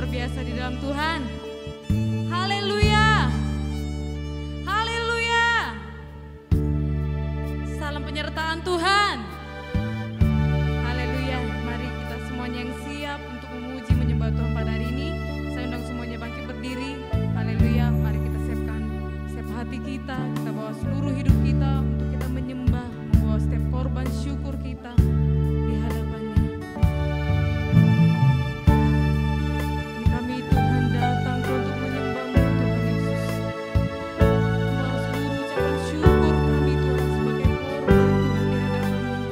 luar biasa di dalam Tuhan. Haleluya. Haleluya. Salam penyertaan Tuhan. Haleluya. Mari kita semuanya yang siap untuk memuji menyembah Tuhan pada hari ini. Saya undang semuanya bangkit berdiri. Haleluya. Mari kita siapkan setiap hati kita bawa seluruh hidup kita untuk kita menyembah, membawa setiap korban syukur kita di hadapannya. Ini kami Tuhan datang untuk menyembah-Mu Tuhan Yesus. Membawa seluruh ucapan syukur kami Tuhan sebagai korban Tuhan di hadapan-Mu.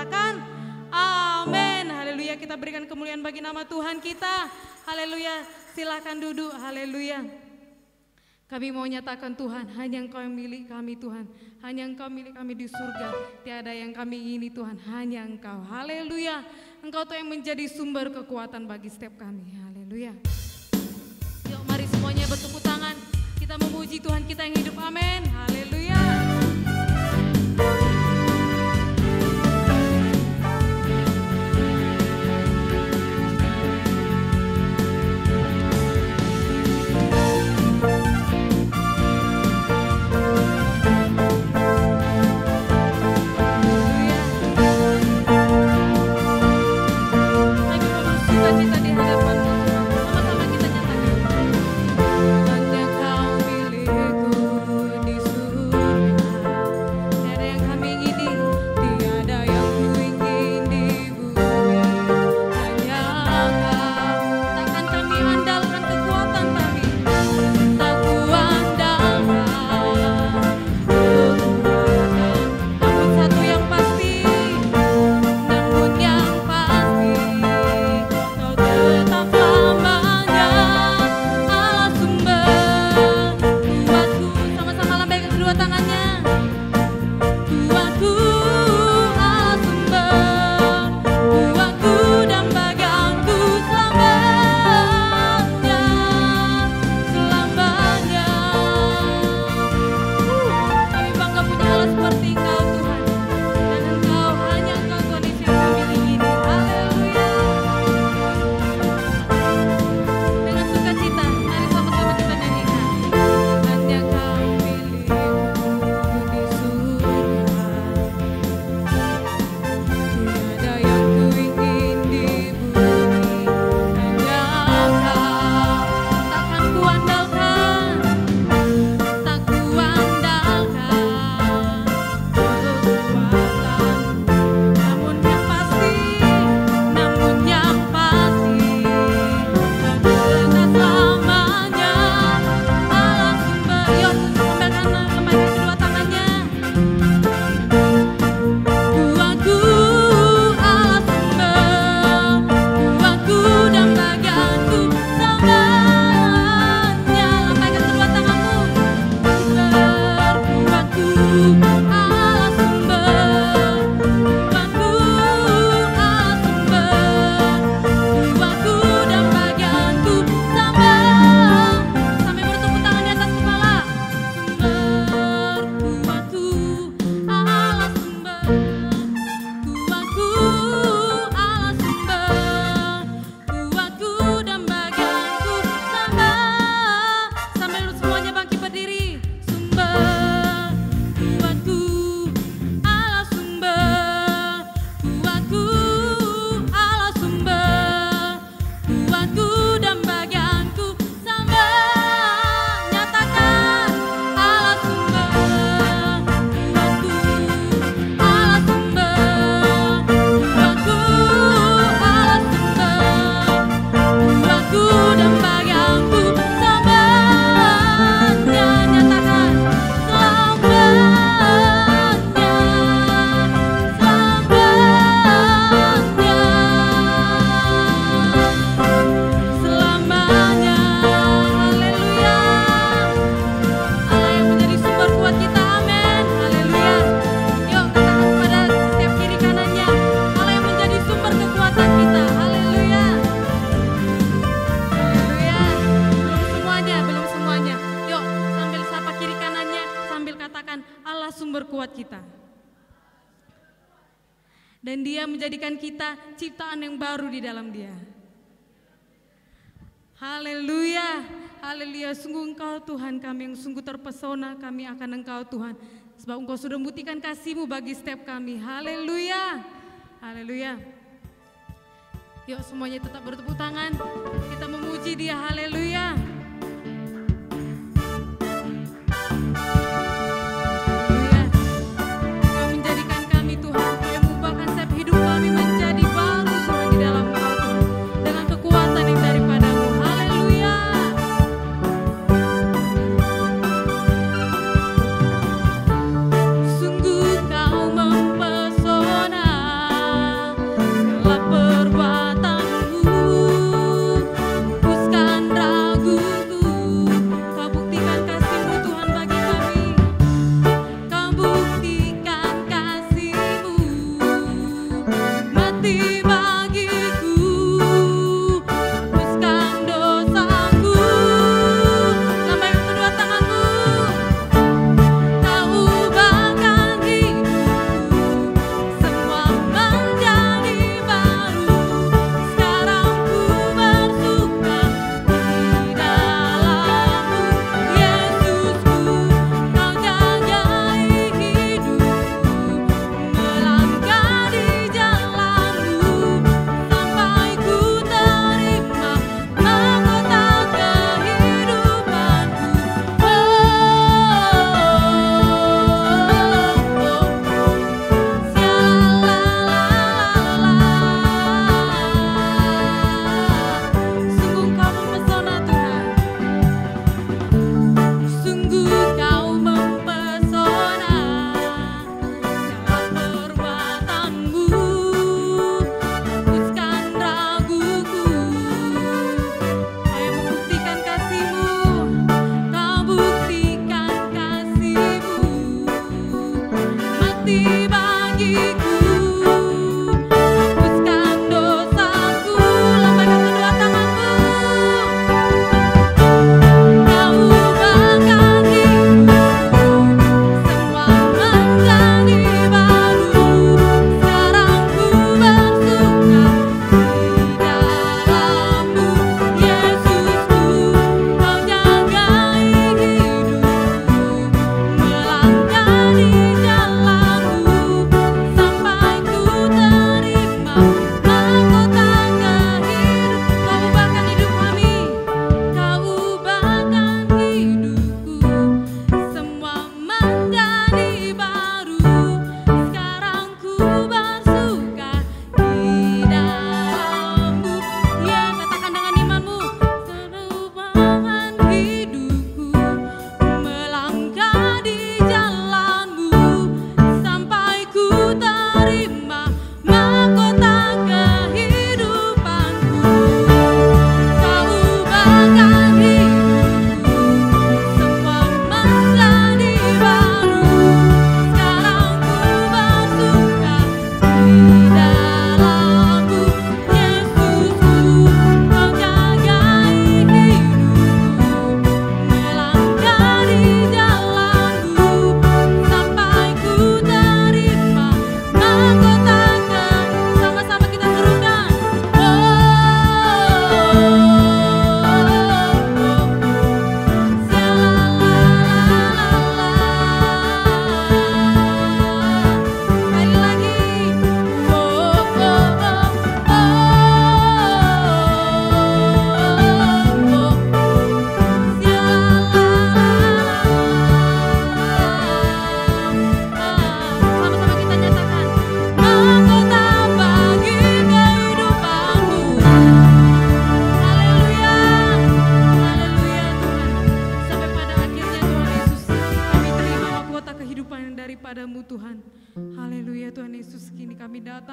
katakan amin. Haleluya, kita berikan kemuliaan bagi nama Tuhan kita. Haleluya, silakan duduk. Haleluya. Kami mau nyatakan Tuhan, hanya Engkau yang milik kami Tuhan. Hanya Engkau milik kami di surga. Tiada yang kami ingini Tuhan, hanya Engkau. Haleluya. Engkau tuh yang menjadi sumber kekuatan bagi setiap kami. Haleluya. Yuk mari semuanya bertepuk tangan. Kita memuji Tuhan kita yang hidup. Amin. Haleluya. Dan Dia menjadikan kita ciptaan yang baru di dalam Dia. Haleluya, haleluya. Sungguh Engkau Tuhan kami yang sungguh terpesona kami akan Engkau Tuhan. Sebab Engkau sudah membuktikan kasih-Mu bagi setiap kami. Haleluya, haleluya. Yuk semuanya tetap bertepuk tangan. Kita memuji Dia, haleluya. Sungguh Kau mempesona.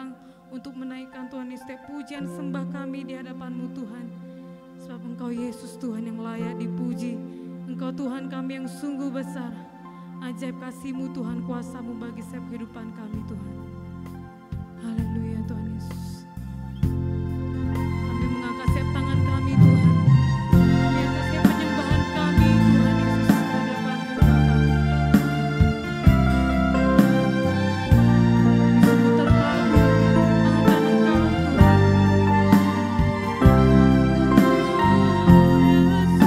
datang untuk menaikkan Tuhan setiap pujian sembah kami di hadapan-Mu Tuhan. Sebab Engkau Yesus Tuhan yang layak dipuji. Engkau Tuhan kami yang sungguh besar. Ajaib kasih-Mu Tuhan, kuasa-Mu bagi setiap kehidupan kami Tuhan. Haleluya Tuhan Yesus. Kami mengangkat setiap tangan kami Tuhan. Kami angkat setiap penyembahan kami Tuhan Yesus di hadapan-Mu Bapa. Kami sungguh terpadu akan Engkau Tuhan. Haleluya.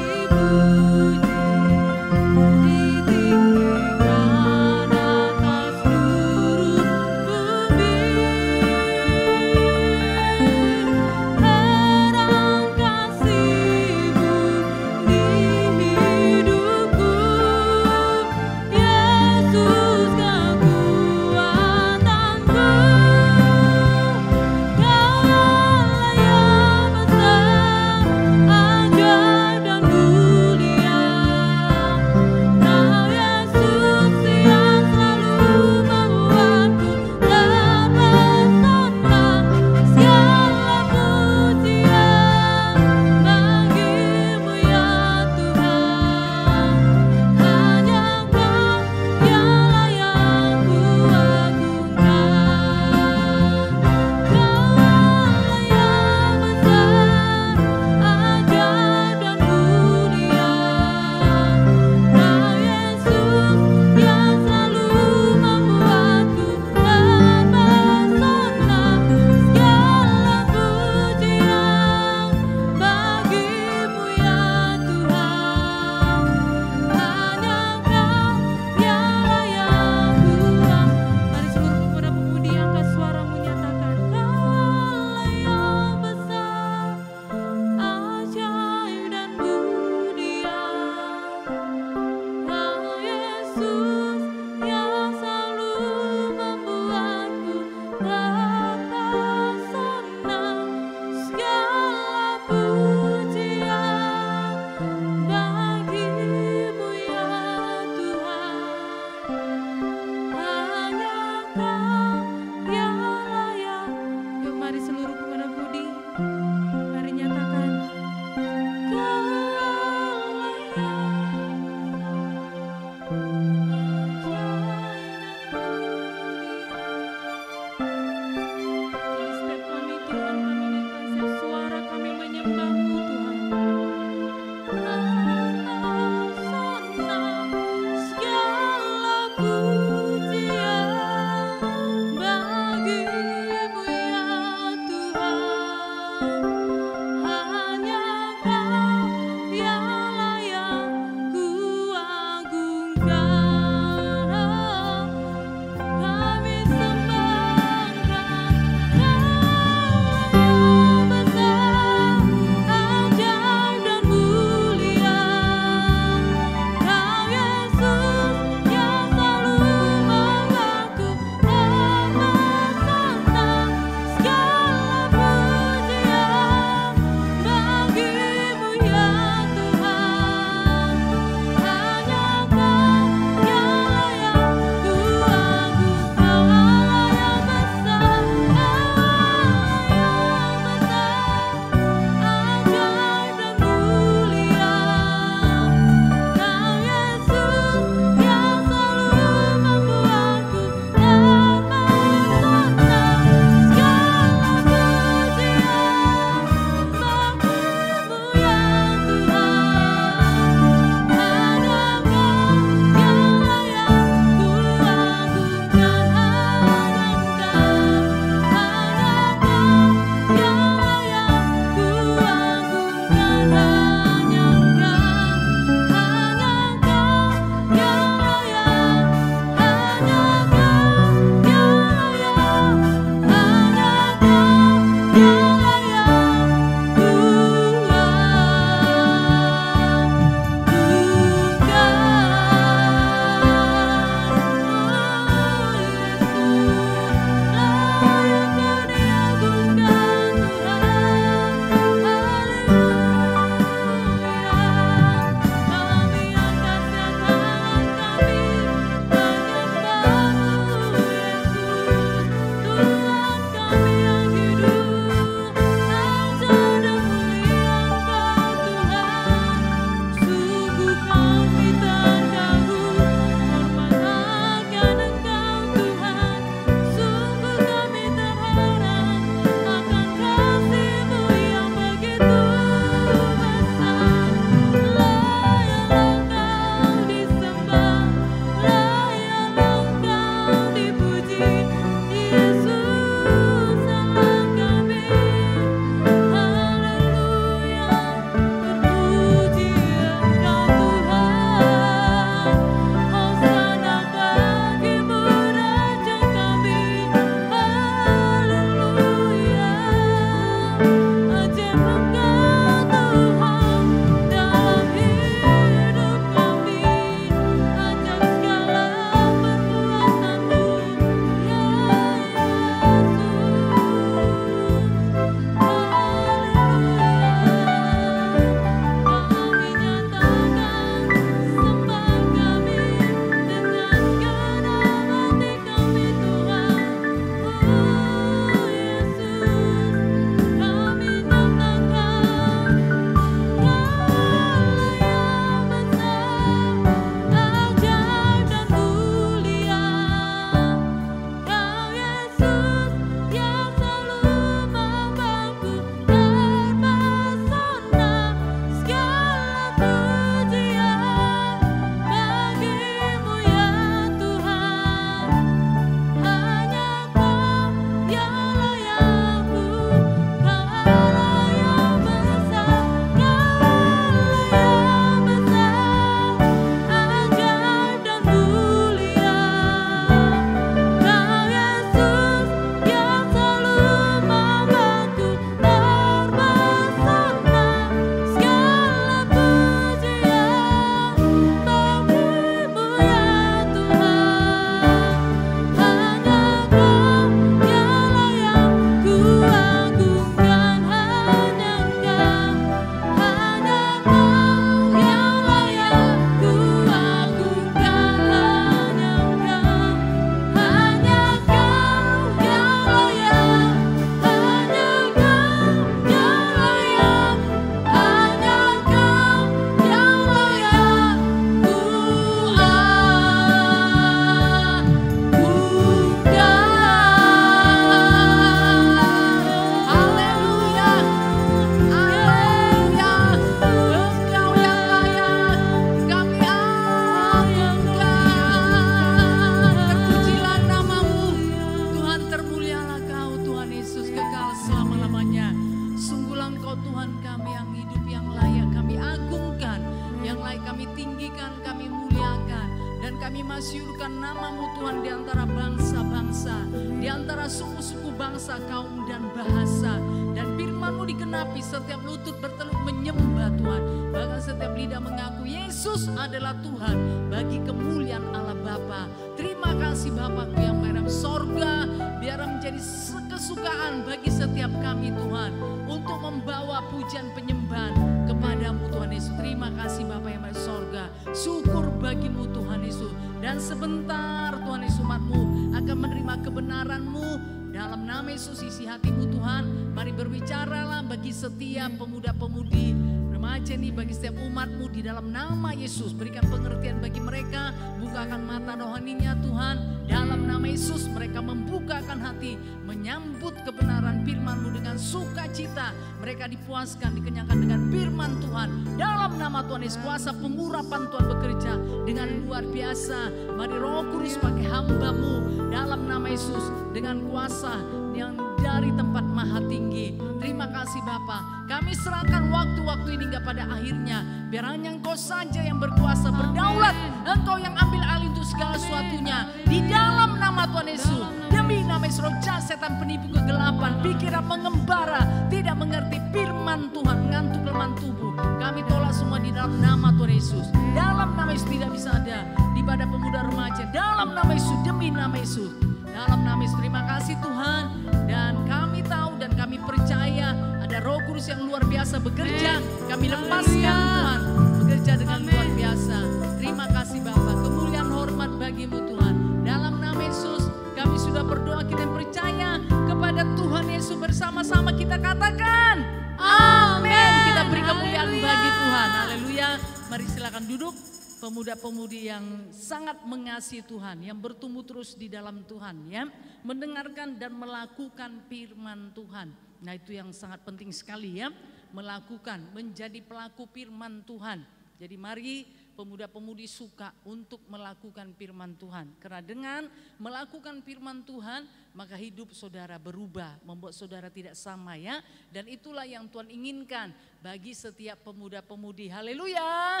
kami muliakan. Dan kami masyurkan nama-Mu Tuhan di antara bangsa-bangsa, di antara suku-suku bangsa, kaum dan bahasa. Dan firman-Mu digenapi, setiap lutut bertelur menyembah Tuhan. Bahkan setiap lidah mengaku Yesus adalah Tuhan bagi kemuliaan Allah Bapa. Terima kasih Bapakku yang dalam sorga, biar menjadi kesukaan bagi setiap kami Tuhan, untuk membawa pujian penyembahan kepadamu Tuhan Yesus. Terima kasih Bapa yang di sorga, syukur bagimu Tuhan Yesus. Dan sebentar Tuhan Yesus, umat-Mu akan menerima kebenaran-Mu. Dalam nama Yesus, isi hatimu Tuhan, mari berbicaralah bagi setiap pemuda-pemudi, remaja ini, bagi setiap umat-Mu di dalam nama Yesus. Berikan pengertian bagi mereka, bukakan mata rohaninya Tuhan. Dalam nama Yesus mereka membukakan hati, menyambut kebenaran firman-Mu dengan sukacita. Mereka dipuaskan, dikenyangkan dengan firman Tuhan. Dalam nama Tuhan Yesus, kuasa pengurapan Tuhan bekerja dengan luar biasa. Mari Roh Kudus pakai hamba-Mu dalam nama Yesus dengan kuasa yang dari tempat maha tinggi. Terima kasih Bapa. Kami serahkan waktu-waktu ini hingga pada akhirnya. Biar hanya Engkau saja yang berkuasa, berdaulat. Engkau yang ambil alih untuk segala sesuatunya. Di dalam nama Tuhan Yesus. Demi nama Yesus, roh jahat, setan penipu kegelapan, pikiran mengembara, tidak mengerti firman Tuhan, mengantuk kelemahan tubuh. Kami tolak semua di dalam nama Tuhan Yesus. Dalam nama Yesus tidak bisa ada ibadah pemuda remaja. Dalam nama Yesus, demi nama Yesus. Dalam nama Yesus, terima kasih Tuhan. Dan kami tahu dan kami percaya ada Roh Kudus yang luar biasa bekerja. Kami lepaskan Tuhan, bekerja dengan luar biasa. Terima kasih Bapa, kemuliaan hormat bagimu Tuhan. Dalam nama Yesus kami sudah berdoa, kita percaya kepada Tuhan Yesus. Bersama-sama kita katakan amin. Kita beri kemuliaan bagi Tuhan. Haleluya. Mari silakan duduk. Pemuda-pemudi yang sangat mengasihi Tuhan, yang bertumbuh terus di dalam Tuhan, ya, mendengarkan dan melakukan firman Tuhan. Nah, itu yang sangat penting sekali, ya, melakukan, menjadi pelaku firman Tuhan. Jadi mari pemuda-pemudi suka untuk melakukan firman Tuhan, karena dengan melakukan firman Tuhan maka hidup saudara berubah, membuat saudara tidak sama, ya. Dan itulah yang Tuhan inginkan bagi setiap pemuda-pemudi. Haleluya.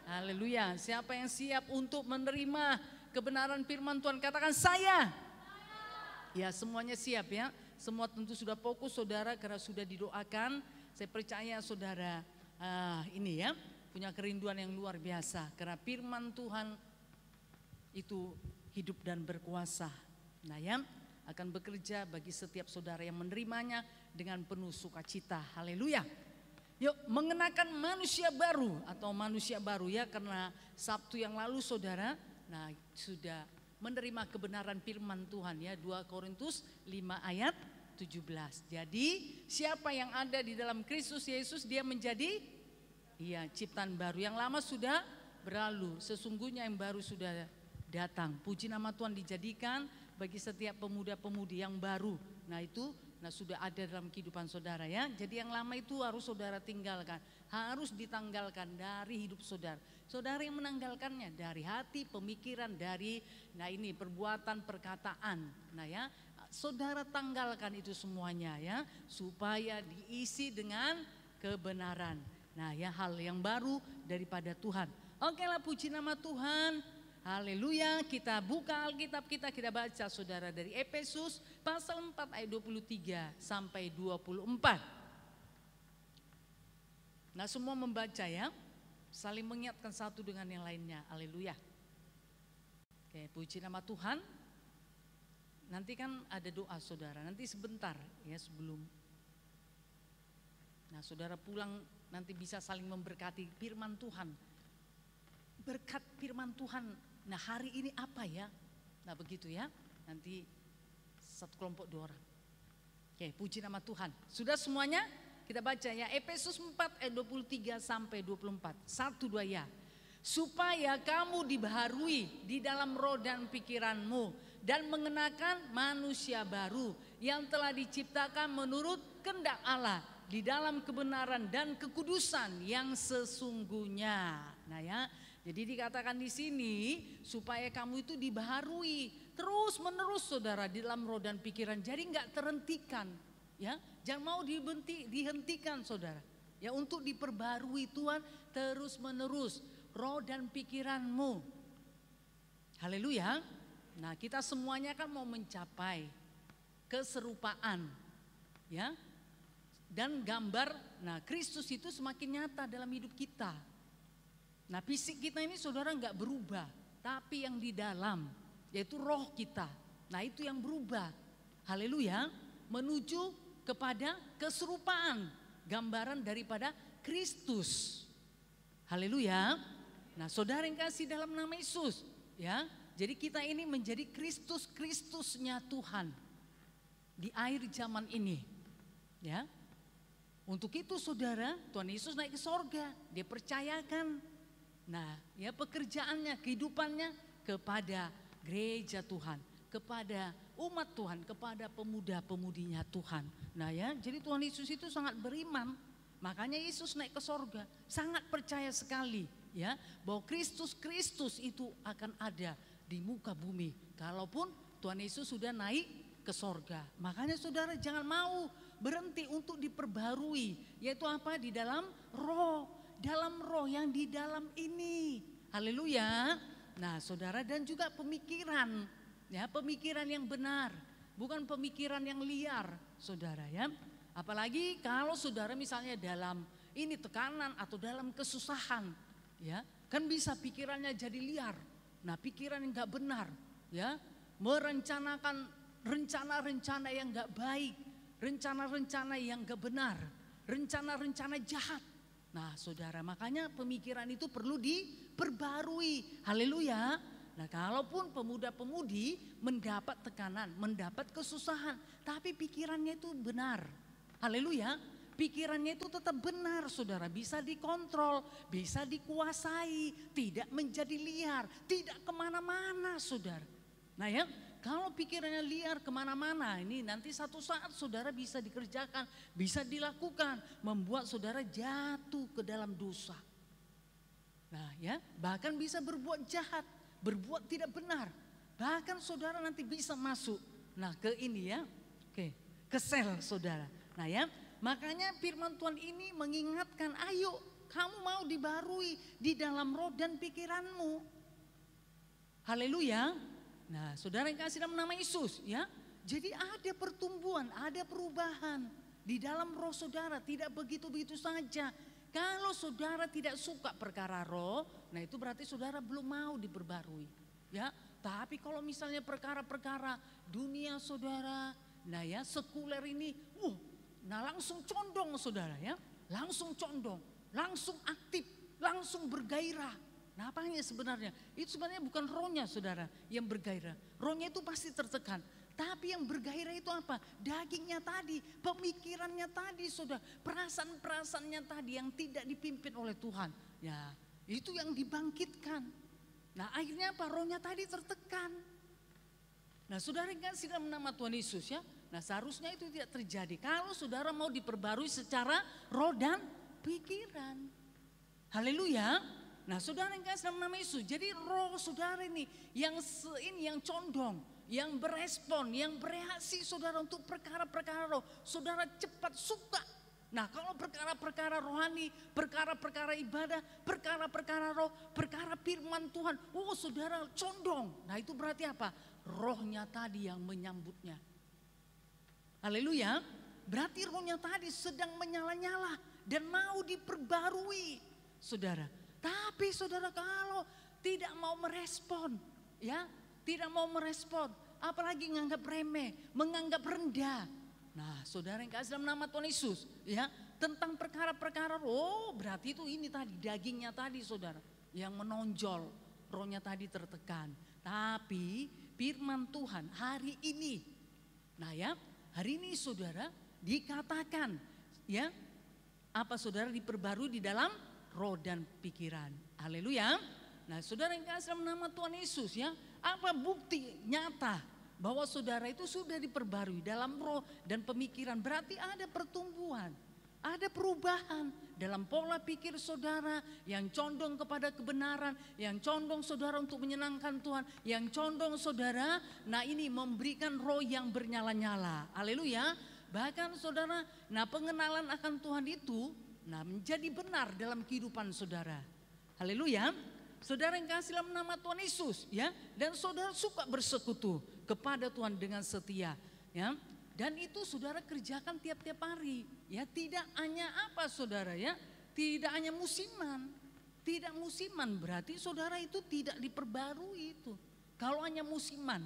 Haleluya. Siapa yang siap untuk menerima kebenaran firman Tuhan? Katakan saya. Ya, semuanya siap, ya. Semua tentu sudah fokus saudara karena sudah didoakan. Saya percaya saudara ini, ya, punya kerinduan yang luar biasa. Karena firman Tuhan itu hidup dan berkuasa. Nah, ya, akan bekerja bagi setiap saudara yang menerimanya dengan penuh sukacita. Haleluya. Yuk, mengenakan manusia baru atau manusia baru, ya, karena Sabtu yang lalu saudara sudah menerima kebenaran firman Tuhan, ya, 2 Korintus 5 ayat 17. Jadi siapa yang ada di dalam Kristus Yesus dia menjadi ciptaan baru. Yang lama sudah berlalu, sesungguhnya yang baru sudah datang. Puji nama Tuhan dijadikan bagi setiap pemuda-pemudi yang baru. Nah, itu sudah ada dalam kehidupan saudara, ya. Jadi yang lama itu harus saudara tinggalkan, harus ditanggalkan dari hidup saudara. Saudara yang menanggalkannya dari hati, pemikiran, dari perbuatan, perkataan. Nah, ya, saudara tanggalkan itu semuanya, ya, supaya diisi dengan kebenaran. Nah, ya, hal yang baru daripada Tuhan. Oke lah, puji nama Tuhan. Haleluya. Kita buka Alkitab kita baca saudara dari Efesus pasal 4 ayat 23 sampai 24. Nah, semua membaca, ya, saling mengingatkan satu dengan yang lainnya. Haleluya. Oke, puji nama Tuhan. Nanti kan ada doa saudara, nanti sebentar, ya, sebelum saudara pulang nanti bisa saling memberkati firman Tuhan. Berkat firman Tuhan. Nah, hari ini apa, ya? Nah, begitu, ya. Nanti satu kelompok 2 orang. Oke, puji nama Tuhan. Sudah semuanya? Kita baca, ya, Efesus 4 ayat 23 sampai 24. 1, 2, ya. Supaya kamu dibaharui di dalam roh dan pikiranmu dan mengenakan manusia baru yang telah diciptakan menurut kehendak Allah di dalam kebenaran dan kekudusan yang sesungguhnya. Nah, ya, jadi dikatakan di sini supaya kamu itu dibaharui terus menerus saudara di dalam roh dan pikiran. Jadi nggak terhentikan, ya, jangan mau dihentikan saudara. Ya, untuk diperbarui Tuhan terus menerus. roh dan pikiranmu. Haleluya. Nah, kita semuanya kan mau mencapai keserupaan, ya. Dan gambar, nah Kristus itu semakin nyata dalam hidup kita. Nah, fisik kita ini saudara nggak berubah, tapi yang di dalam, yaitu roh kita. Nah, itu yang berubah. Haleluya, menuju kepada keserupaan, gambaran daripada Kristus. Haleluya. Nah, saudara yang kasih dalam nama Yesus, ya. Jadi kita ini menjadi Kristusnya Tuhan di akhir zaman ini, ya. Untuk itu saudara, Tuhan Yesus naik ke sorga, dia percayakan, nah ya pekerjaannya, kehidupannya kepada gereja Tuhan, kepada umat Tuhan, kepada pemuda-pemudinya Tuhan. Nah ya, jadi Tuhan Yesus itu sangat beriman, makanya Yesus naik ke sorga, sangat percaya sekali ya bahwa Kristus itu akan ada di muka bumi, kalaupun Tuhan Yesus sudah naik ke sorga. Makanya saudara jangan mau berhenti untuk diperbarui, yaitu apa? Di dalam roh yang di dalam ini. Haleluya. Nah saudara, dan juga pemikiran, ya pemikiran yang benar, bukan pemikiran yang liar saudara ya. Apalagi kalau saudara misalnya dalam ini tekanan atau dalam kesusahan, ya kan bisa pikirannya jadi liar. Nah pikiran yang gak benar, ya merencanakan rencana-rencana yang gak baik, rencana-rencana yang gak benar, rencana-rencana jahat. Nah saudara, makanya pemikiran itu perlu diperbarui. Haleluya. Nah kalaupun pemuda-pemudi mendapat tekanan, mendapat kesusahan, tapi pikirannya itu benar. Haleluya. Pikirannya itu tetap benar saudara, bisa dikontrol, bisa dikuasai, tidak menjadi liar, tidak kemana-mana saudara. Nah ya, kalau pikirannya liar kemana-mana, ini nanti satu saat saudara bisa dikerjakan, bisa dilakukan, membuat saudara jatuh ke dalam dosa. Nah ya, bahkan bisa berbuat jahat, berbuat tidak benar, bahkan saudara nanti bisa masuk, nah ke ini ya, ke sel saudara. Nah ya, makanya firman Tuhan ini mengingatkan, ayo kamu mau dibarui di dalam roh dan pikiranmu. Haleluya. Nah saudara yang kasih dalam nama Yesus ya. Jadi ada pertumbuhan, ada perubahan di dalam roh saudara, tidak begitu-begitu saja. Kalau saudara tidak suka perkara roh, nah itu berarti saudara belum mau diperbarui ya. Tapi kalau misalnya perkara-perkara dunia saudara, nah ya sekuler ini, nah langsung condong saudara ya, langsung condong, langsung aktif, langsung bergairah. Nah apanya sebenarnya? Itu sebenarnya bukan rohnya saudara yang bergairah, rohnya itu pasti tertekan. Tapi yang bergairah itu apa? Dagingnya tadi, pemikirannya tadi saudara, perasaan-perasaannya tadi yang tidak dipimpin oleh Tuhan. Ya itu yang dibangkitkan. Nah akhirnya apa? Rohnya tadi tertekan. Nah saudara kan sudah nama Tuhan Yesus ya. Nah seharusnya itu tidak terjadi kalau saudara mau diperbarui secara roh dan pikiran. Haleluya. Nah saudara yang kasih dalam nama Yesus, jadi roh saudara ini yang condong, yang berespon, yang bereaksi saudara untuk perkara-perkara roh, saudara cepat suka. Nah kalau perkara-perkara rohani, perkara-perkara ibadah, perkara-perkara roh, perkara firman Tuhan, saudara condong. Nah itu berarti apa? Rohnya tadi yang menyambutnya. Haleluya. Berarti rohnya tadi sedang menyala-nyala dan mau diperbarui saudara. Tapi saudara kalau tidak mau merespon, ya tidak mau merespon, apalagi menganggap remeh, menganggap rendah. Nah saudara yang kasih dalam nama Tuhan Yesus ya, tentang perkara-perkara berarti itu ini tadi dagingnya tadi saudara yang menonjol, rohnya tadi tertekan. Tapi firman Tuhan hari ini, nah ya hari ini saudara dikatakan ya, apa saudara diperbarui di dalam roh dan pikiran. Haleluya. Nah saudara yang kasih dalam nama Tuhan Yesus ya, apa bukti nyata bahwa saudara itu sudah diperbarui dalam roh dan pemikiran? Berarti ada pertumbuhan, ada perubahan dalam pola pikir saudara yang condong kepada kebenaran, yang condong saudara untuk menyenangkan Tuhan, yang condong saudara, nah ini memberikan roh yang bernyala-nyala. Haleluya. Bahkan saudara, nah pengenalan akan Tuhan itu nah menjadi benar dalam kehidupan saudara. Haleluya. Saudara yang kasih dalam nama Tuhan Yesus, ya. Dan saudara suka bersekutu kepada Tuhan dengan setia, ya. Dan itu saudara kerjakan tiap-tiap hari, ya. Tidak hanya apa saudara, ya. Tidak hanya musiman. Tidak musiman berarti saudara itu tidak diperbarui itu. Kalau hanya musiman,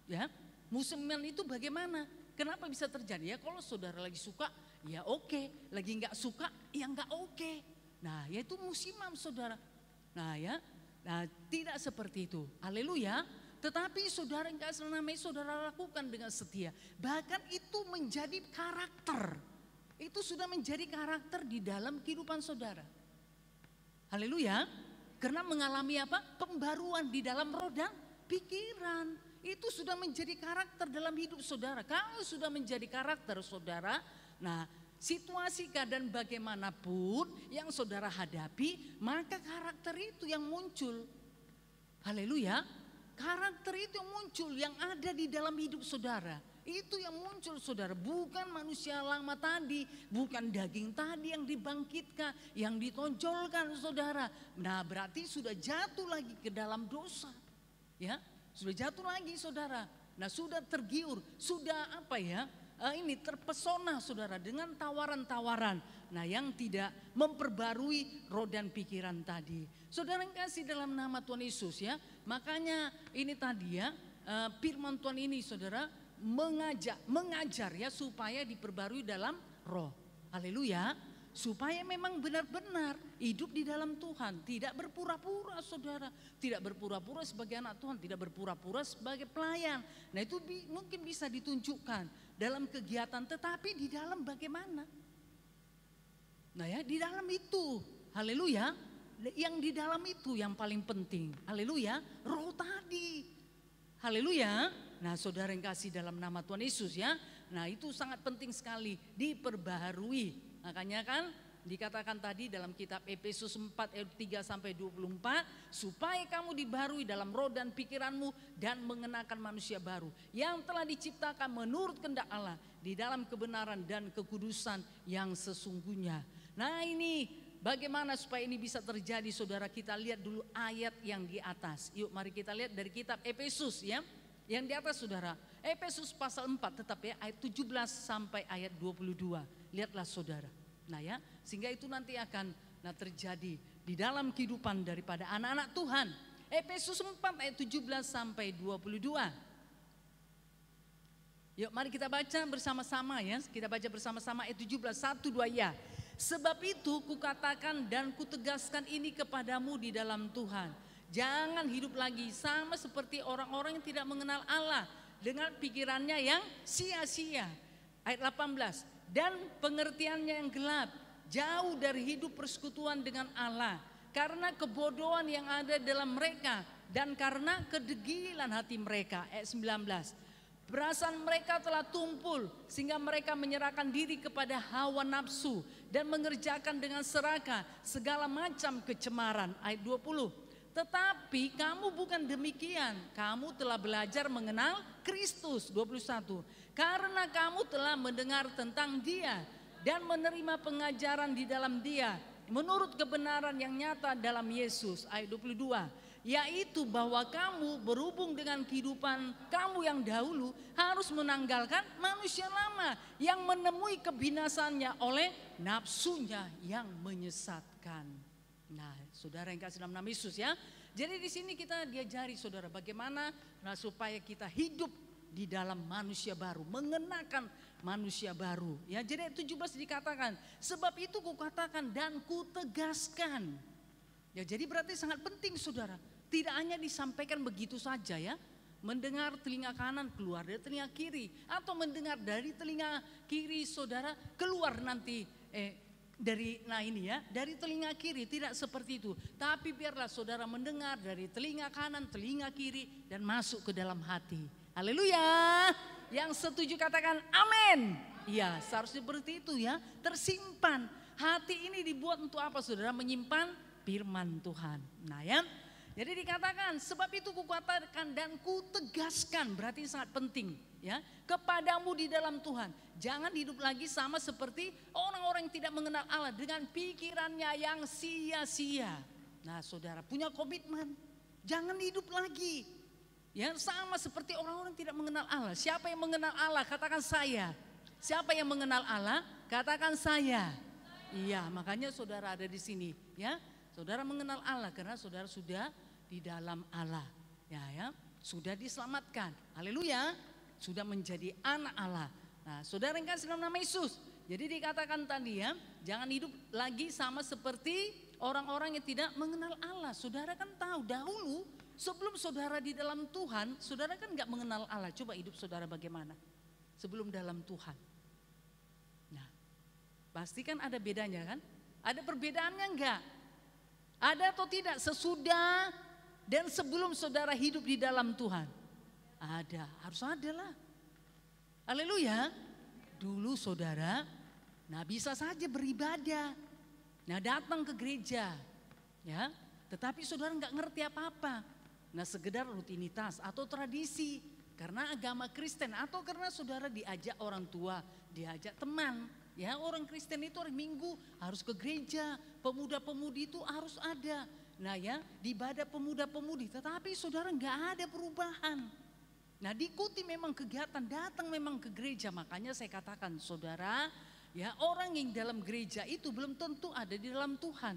ya. Musiman itu bagaimana? Kenapa bisa terjadi? Ya kalau saudara lagi suka, ya oke. Lagi nggak suka, ya nggak oke. Nah, yaitu musiman saudara. Nah, ya. Nah, tidak seperti itu. Haleluya. Tetapi saudara yang kasih namanya saudara lakukan dengan setia. Bahkan itu menjadi karakter. Itu sudah menjadi karakter di dalam kehidupan saudara. Haleluya. Karena mengalami apa? Pembaruan di dalam roh dan pikiran. Itu sudah menjadi karakter dalam hidup saudara. Kalau sudah menjadi karakter saudara, nah situasi keadaan bagaimanapun yang saudara hadapi, maka karakter itu yang muncul. Haleluya. Karakter itu yang muncul, yang ada di dalam hidup saudara. Itu yang muncul saudara, bukan manusia lama tadi, bukan daging tadi yang dibangkitkan, yang ditonjolkan saudara. Nah berarti sudah jatuh lagi ke dalam dosa. Ya, sudah jatuh lagi saudara. Nah sudah tergiur, sudah apa ya? Ini terpesona saudara dengan tawaran-tawaran. Nah yang tidak memperbarui roh dan pikiran tadi. Saudara yang kasih dalam nama Tuhan Yesus ya. Makanya ini tadi ya firman Tuhan ini saudara mengajar ya supaya diperbarui dalam roh. Haleluya. Supaya memang benar-benar hidup di dalam Tuhan. Tidak berpura-pura saudara. Tidak berpura-pura sebagai anak Tuhan. Tidak berpura-pura sebagai pelayan. Nah itu mungkin bisa ditunjukkan dalam kegiatan. Tetapi di dalam bagaimana? Nah ya di dalam itu. Haleluya. Yang di dalam itu yang paling penting. Haleluya. Roh tadi. Haleluya. Nah saudara yang kasih dalam nama Tuhan Yesus ya. Nah itu sangat penting sekali diperbaharui. Makanya kan dikatakan tadi dalam kitab Efesus 4 ayat 3 sampai 24. Supaya kamu dibaharui dalam roh dan pikiranmu dan mengenakan manusia baru. Yang telah diciptakan menurut kehendak Allah. Di dalam kebenaran dan kekudusan yang sesungguhnya. Nah ini bagaimana supaya ini bisa terjadi saudara, kita lihat dulu ayat yang di atas. Yuk mari kita lihat dari kitab Efesus ya. Yang di atas saudara. Efesus pasal 4 tetap ya ayat 17 sampai ayat 22. Lihatlah saudara. Nah ya, sehingga itu nanti akan terjadi di dalam kehidupan daripada anak-anak Tuhan. Efesus 4 ayat 17 sampai 22. Yuk mari kita baca bersama-sama ya. Kita baca bersama-sama ayat 17, 1, 2 ya. Sebab itu kukatakan dan kutegaskan ini kepadamu di dalam Tuhan. Jangan hidup lagi sama seperti orang-orang yang tidak mengenal Allah. Dengan pikirannya yang sia-sia. Ayat 18. Dan pengertiannya yang gelap. Jauh dari hidup persekutuan dengan Allah. Karena kebodohan yang ada dalam mereka. Dan karena kedegilan hati mereka. Ayat 19. Perasaan mereka telah tumpul sehingga mereka menyerahkan diri kepada hawa nafsu dan mengerjakan dengan serakah segala macam kecemaran. Ayat 20. Tetapi kamu bukan demikian, kamu telah belajar mengenal Kristus. 21. Karena kamu telah mendengar tentang Dia dan menerima pengajaran di dalam Dia menurut kebenaran yang nyata dalam Yesus. Ayat 22. Yaitu bahwa kamu berhubung dengan kehidupan kamu yang dahulu harus menanggalkan manusia lama yang menemui kebinasannya oleh nafsunya yang menyesatkan. Nah, saudara yang kasih dalam nama Yesus ya. Jadi di sini kita diajari saudara bagaimana supaya kita hidup di dalam manusia baru, mengenakan manusia baru. Ya, jadi 17 dikatakan, sebab itu kukatakan dan kutegaskan. Ya, jadi berarti sangat penting saudara. Tidak hanya disampaikan begitu saja ya. Mendengar telinga kanan keluar dari telinga kiri. Atau mendengar dari telinga kiri saudara keluar nanti dari dari telinga kiri. Tidak seperti itu. Tapi biarlah saudara mendengar dari telinga kanan, telinga kiri. Dan masuk ke dalam hati. Haleluya. Yang setuju katakan amin. Iya seharusnya seperti itu ya. Tersimpan. Hati ini dibuat untuk apa saudara? Menyimpan firman Tuhan. Nah ya. Jadi dikatakan sebab itu kukatakan dan kutegaskan, berarti sangat penting ya, kepadamu di dalam Tuhan. Jangan hidup lagi sama seperti orang-orang yang tidak mengenal Allah dengan pikirannya yang sia-sia. Nah saudara punya komitmen, jangan hidup lagi ya sama seperti orang-orang tidak mengenal Allah. Siapa yang mengenal Allah? Katakan saya. Siapa yang mengenal Allah? Katakan saya. Iya, makanya saudara ada di sini ya. Saudara mengenal Allah karena saudara sudah di dalam Allah. Ya, sudah diselamatkan. Haleluya. Sudah menjadi anak Allah. Nah, saudara yang kasih dalam nama Yesus. Jadi dikatakan tadi ya, jangan hidup lagi sama seperti orang-orang yang tidak mengenal Allah. Saudara kan tahu dahulu sebelum saudara di dalam Tuhan, saudara kan nggak mengenal Allah. Coba hidup saudara bagaimana sebelum dalam Tuhan. Nah, pasti kan ada bedanya kan? Ada perbedaannya enggak? Ada atau tidak sesudah dan sebelum saudara hidup di dalam Tuhan? Ada, harus ada lah. Haleluya. Dulu saudara, nah bisa saja beribadah, nah datang ke gereja, ya, tetapi saudara nggak ngerti apa-apa. Nah sekedar rutinitas atau tradisi, karena agama Kristen atau karena saudara diajak orang tua, diajak teman, ya orang Kristen itu hari Minggu harus ke gereja, pemuda-pemudi itu harus ada. Nah ya, di ibadah pemuda-pemudi, tetapi saudara nggak ada perubahan. Nah diikuti memang kegiatan, datang memang ke gereja. Makanya saya katakan saudara, ya orang yang dalam gereja itu belum tentu ada di dalam Tuhan.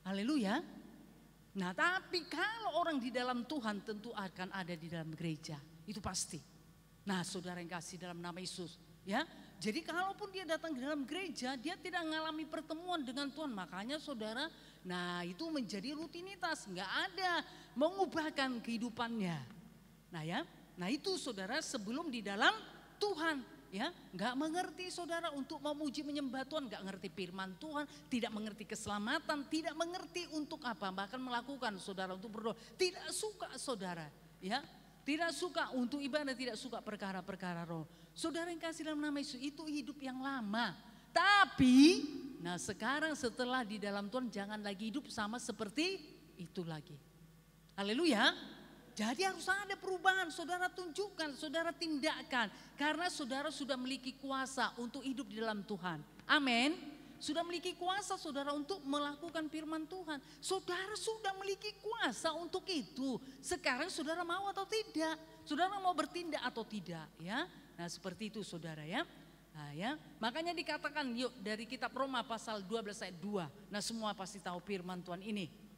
Haleluya. Nah tapi kalau orang di dalam Tuhan tentu akan ada di dalam gereja. Itu pasti. Nah saudara yang kasih dalam nama Yesus, ya. Jadi kalaupun dia datang ke dalam gereja, dia tidak mengalami pertemuan dengan Tuhan. Makanya saudara, nah itu menjadi rutinitas, nggak ada mengubahkan kehidupannya. Nah ya, nah itu saudara sebelum di dalam Tuhan, ya, nggak mengerti saudara untuk memuji menyembah Tuhan, nggak ngerti firman Tuhan, tidak mengerti keselamatan, tidak mengerti untuk apa, bahkan melakukan saudara untuk berdoa, tidak suka saudara, ya, tidak suka untuk ibadah, tidak suka perkara-perkara roh. Saudara yang kasih dalam nama Yesus itu hidup yang lama, tapi, nah sekarang setelah di dalam Tuhan jangan lagi hidup sama seperti itu lagi. Haleluya. Jadi harus ada perubahan, saudara tunjukkan, saudara tindakkan. Karena saudara sudah memiliki kuasa untuk hidup di dalam Tuhan. Amin. Sudah memiliki kuasa saudara untuk melakukan firman Tuhan. Saudara sudah memiliki kuasa untuk itu. Sekarang saudara mau atau tidak? Saudara mau bertindak atau tidak? Ya, nah seperti itu saudara ya. Nah, ya, makanya dikatakan yuk dari kitab Roma pasal 12 ayat 2. Nah semua pasti tahu firman Tuhan ini.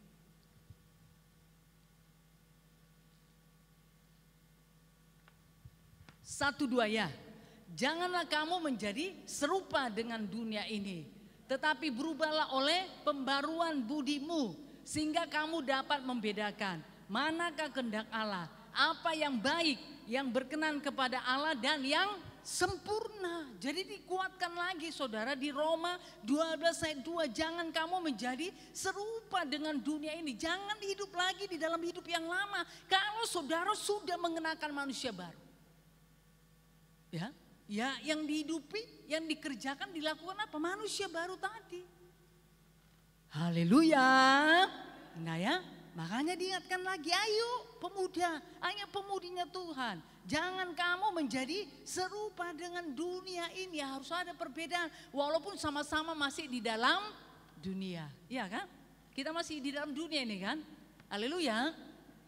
1-2 ya. Janganlah kamu menjadi serupa dengan dunia ini, tetapi berubahlah oleh pembaruan budimu, sehingga kamu dapat membedakan manakah kehendak Allah, apa yang baik, yang berkenan kepada Allah dan yang sempurna. Jadi dikuatkan lagi saudara di Roma 12 ayat 2, jangan kamu menjadi serupa dengan dunia ini, jangan hidup lagi di dalam hidup yang lama. Kalau saudara sudah mengenakan manusia baru, ya, ya yang dihidupi, yang dikerjakan, dilakukan apa? Manusia baru tadi. Haleluya. Nah ya, makanya diingatkan lagi, ayo pemuda, ayo pemudinya Tuhan. Jangan kamu menjadi serupa dengan dunia ini, harus ada perbedaan. Walaupun sama-sama masih di dalam dunia, ya kan? Kita masih di dalam dunia ini kan? Haleluya.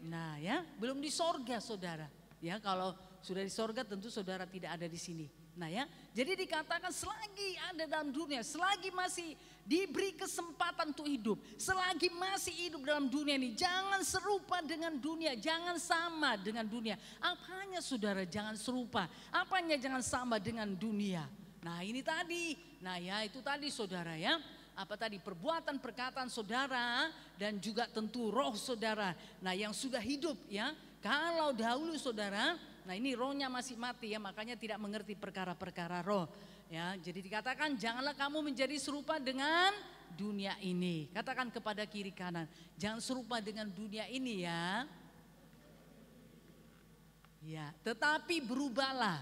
Nah ya, belum di sorga saudara. Ya kalau sudah di sorga tentu saudara tidak ada di sini. Nah ya, jadi dikatakan selagi ada dalam dunia, selagi masih diberi kesempatan untuk hidup, selagi masih hidup dalam dunia ini, jangan serupa dengan dunia, jangan sama dengan dunia. Apanya saudara jangan serupa, apanya jangan sama dengan dunia. Nah ini tadi, nah ya itu tadi saudara ya. Apa tadi perbuatan perkataan saudara dan juga tentu roh saudara. Nah yang sudah hidup ya, kalau dahulu saudara, nah ini rohnya masih mati ya, makanya tidak mengerti perkara-perkara roh. Ya, jadi dikatakan janganlah kamu menjadi serupa dengan dunia ini. Katakan kepada kiri kanan, jangan serupa dengan dunia ini ya. Ya, tetapi berubahlah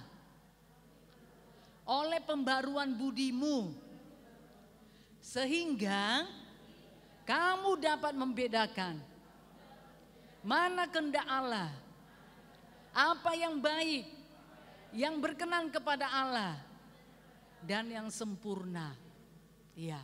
oleh pembaruan budimu, sehingga kamu dapat membedakan mana kehendak Allah, apa yang baik, yang berkenan kepada Allah, dan yang sempurna. Ya,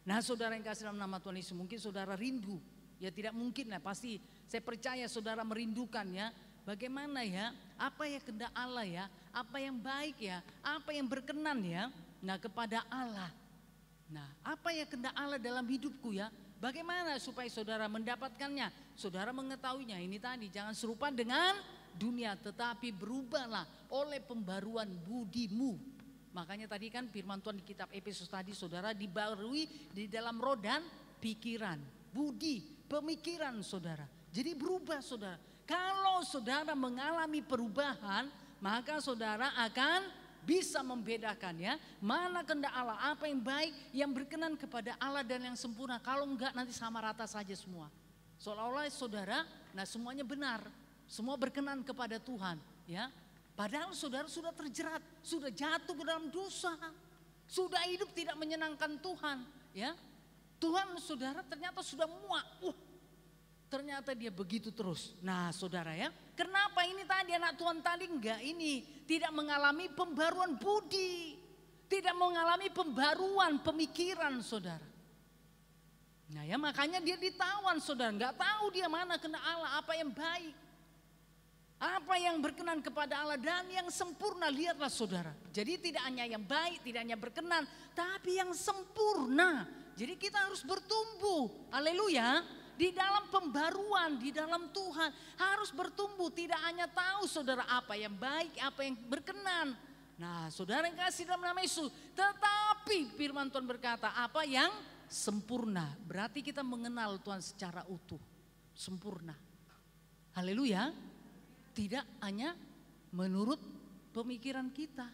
Nah saudara yang kasih dalam nama Tuhan Yesus, mungkin saudara rindu. Ya tidak mungkin lah, pasti saya percaya saudara merindukan ya. Bagaimana ya, apa ya kehendak Allah ya, apa yang baik ya, apa yang berkenan ya. Nah kepada Allah. Nah apa ya kehendak Allah dalam hidupku ya. Bagaimana supaya saudara mendapatkannya. Saudara mengetahuinya, ini tadi jangan serupa dengan dunia, tetapi berubahlah oleh pembaruan budimu. Makanya tadi kan firman Tuhan di kitab Efesus tadi, saudara dibarui di dalam roh dan pikiran, budi, pemikiran saudara. Jadi berubah saudara. Kalau saudara mengalami perubahan, maka saudara akan bisa membedakan ya, mana kehendak Allah, apa yang baik, yang berkenan kepada Allah dan yang sempurna. Kalau enggak nanti sama rata saja semua. Seolah-olah saudara, nah semuanya benar, semua berkenan kepada Tuhan ya. Padahal saudara sudah terjerat, sudah jatuh ke dalam dosa, sudah hidup tidak menyenangkan Tuhan, ya. Tuhan saudara ternyata sudah muak, ternyata dia begitu terus. Nah saudara ya, kenapa ini tadi anak Tuhan tadi enggak ini, tidak mengalami pembaruan budi, tidak mengalami pembaruan pemikiran saudara. Nah ya makanya dia ditawan saudara, enggak tahu dia mana kehendak Allah, apa yang baik. Apa yang berkenan kepada Allah dan yang sempurna, lihatlah saudara. Jadi tidak hanya yang baik, tidak hanya berkenan, tapi yang sempurna. Jadi kita harus bertumbuh, haleluya, di dalam pembaruan, di dalam Tuhan. Harus bertumbuh, tidak hanya tahu saudara apa yang baik, apa yang berkenan. Nah saudara yang kasih dalam nama Yesus, tetapi firman Tuhan berkata apa yang sempurna. Berarti kita mengenal Tuhan secara utuh, sempurna. Haleluya. Tidak hanya menurut pemikiran kita.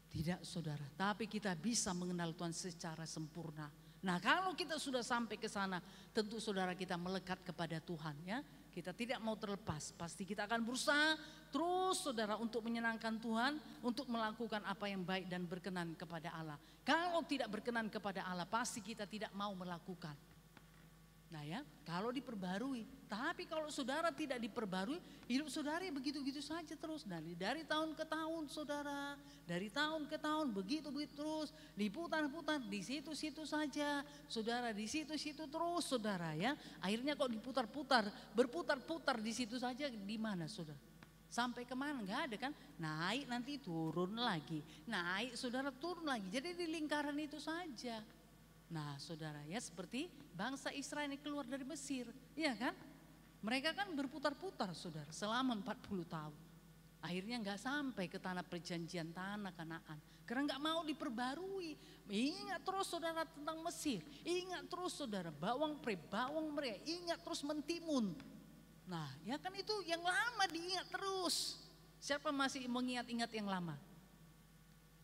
Tidak saudara, tapi kita bisa mengenal Tuhan secara sempurna. Nah kalau kita sudah sampai ke sana, tentu saudara kita melekat kepada Tuhan ya. Kita tidak mau terlepas, pasti kita akan berusaha terus saudara untuk menyenangkan Tuhan, untuk melakukan apa yang baik dan berkenan kepada Allah. Kalau tidak berkenan kepada Allah, pasti kita tidak mau melakukan. Nah ya, kalau diperbarui, tapi kalau saudara tidak diperbarui, hidup saudara ya begitu-begitu saja terus. Dari tahun ke tahun saudara, dari tahun ke tahun begitu-begitu terus, diputar-putar di situ-situ saja, saudara di situ-situ terus saudara ya. Akhirnya kok diputar-putar, berputar-putar di situ saja, di mana saudara? Sampai kemana? Enggak ada kan? Naik nanti turun lagi, naik saudara turun lagi, jadi di lingkaran itu saja. Nah saudara ya, seperti bangsa Israel yang keluar dari Mesir, iya kan? Mereka kan berputar-putar saudara selama 40 tahun. Akhirnya nggak sampai ke tanah perjanjian, tanah Kanaan. Karena nggak mau diperbarui. Ingat terus saudara tentang Mesir, ingat terus saudara bawang mereka, ingat terus mentimun. Nah ya kan itu yang lama diingat terus. Siapa masih mengingat-ingat yang lama?